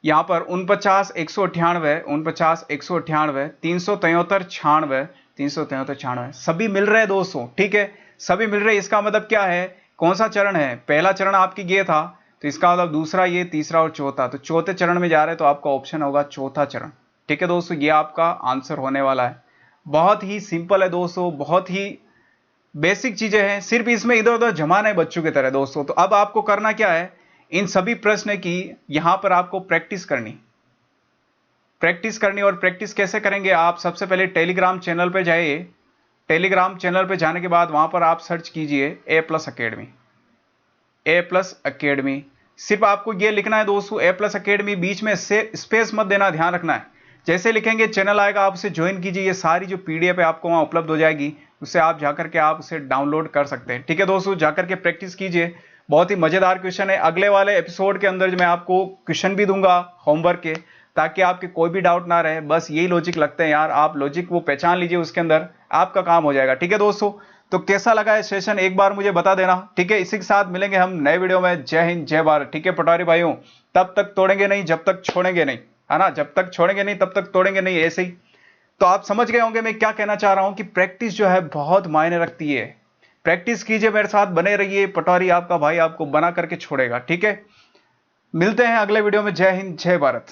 Speaker 1: यहाँ पर 49, 198, 49, 198, 373, 96, 373, 96 सभी मिल रहे हैं दोस्तों। ठीक है, सभी मिल रहे हैं, इसका मतलब क्या है, कौन सा चरण है, पहला चरण आपकी ये था, तो इसका मतलब दूसरा ये, तीसरा और चौथा, तो चौथे चरण में जा रहे हैं, तो आपका ऑप्शन होगा चौथा चरण। ठीक है दोस्तों, ये आपका आंसर होने वाला है। बहुत ही सिंपल है दोस्तों, बहुत ही बेसिक चीजें हैं, सिर्फ इसमें इधर उधर जमाना है बच्चों की तरह दोस्तों। तो अब आपको करना क्या है, इन सभी प्रश्न की यहां पर आपको प्रैक्टिस करनी, और प्रैक्टिस कैसे करेंगे आप, सबसे पहले टेलीग्राम चैनल पे जाइए, टेलीग्राम चैनल पे जाने के बाद वहां पर आप सर्च कीजिए A+ अकेडमी, A+ अकेडमी। सिर्फ आपको ये लिखना है दोस्तों A+ अकेडमी, बीच में से स्पेस मत देना, ध्यान रखना है। जैसे लिखेंगे चैनल आएगा, आप उसे ज्वाइन कीजिए, ये सारी जो PDF है आपको वहां उपलब्ध हो जाएगी, उससे आप जाकर के आप उसे डाउनलोड कर सकते हैं। ठीक है दोस्तों, जाकर के प्रैक्टिस कीजिए, बहुत ही मजेदार क्वेश्चन है। अगले वाले एपिसोड के अंदर मैं आपको क्वेश्चन भी दूंगा होमवर्क के, ताकि आपके कोई भी डाउट ना रहे। बस यही लॉजिक लगते हैं यार, आप लॉजिक वो पहचान लीजिए, उसके अंदर आपका काम हो जाएगा। ठीक है दोस्तों, तो कैसा लगा ये सेशन एक बार मुझे बता देना, ठीक है। इसी के साथ मिलेंगे हम नए वीडियो में। जय हिंद जय भारत, ठीक है पटवारी भाइयों। तब तक तोड़ेंगे नहीं जब तक छोड़ेंगे नहीं, है ना। जब तक छोड़ेंगे नहीं तब तक तोड़ेंगे नहीं, ऐसे ही। तो आप समझ गए होंगे मैं क्या कहना चाह रहा हूं कि प्रैक्टिस जो है बहुत मायने रखती है। प्रैक्टिस कीजिए, मेरे साथ बने रहिए, पटवारी आपका भाई आपको बना करके छोड़ेगा, ठीक है। मिलते हैं अगले वीडियो में। जय हिंद जय भारत।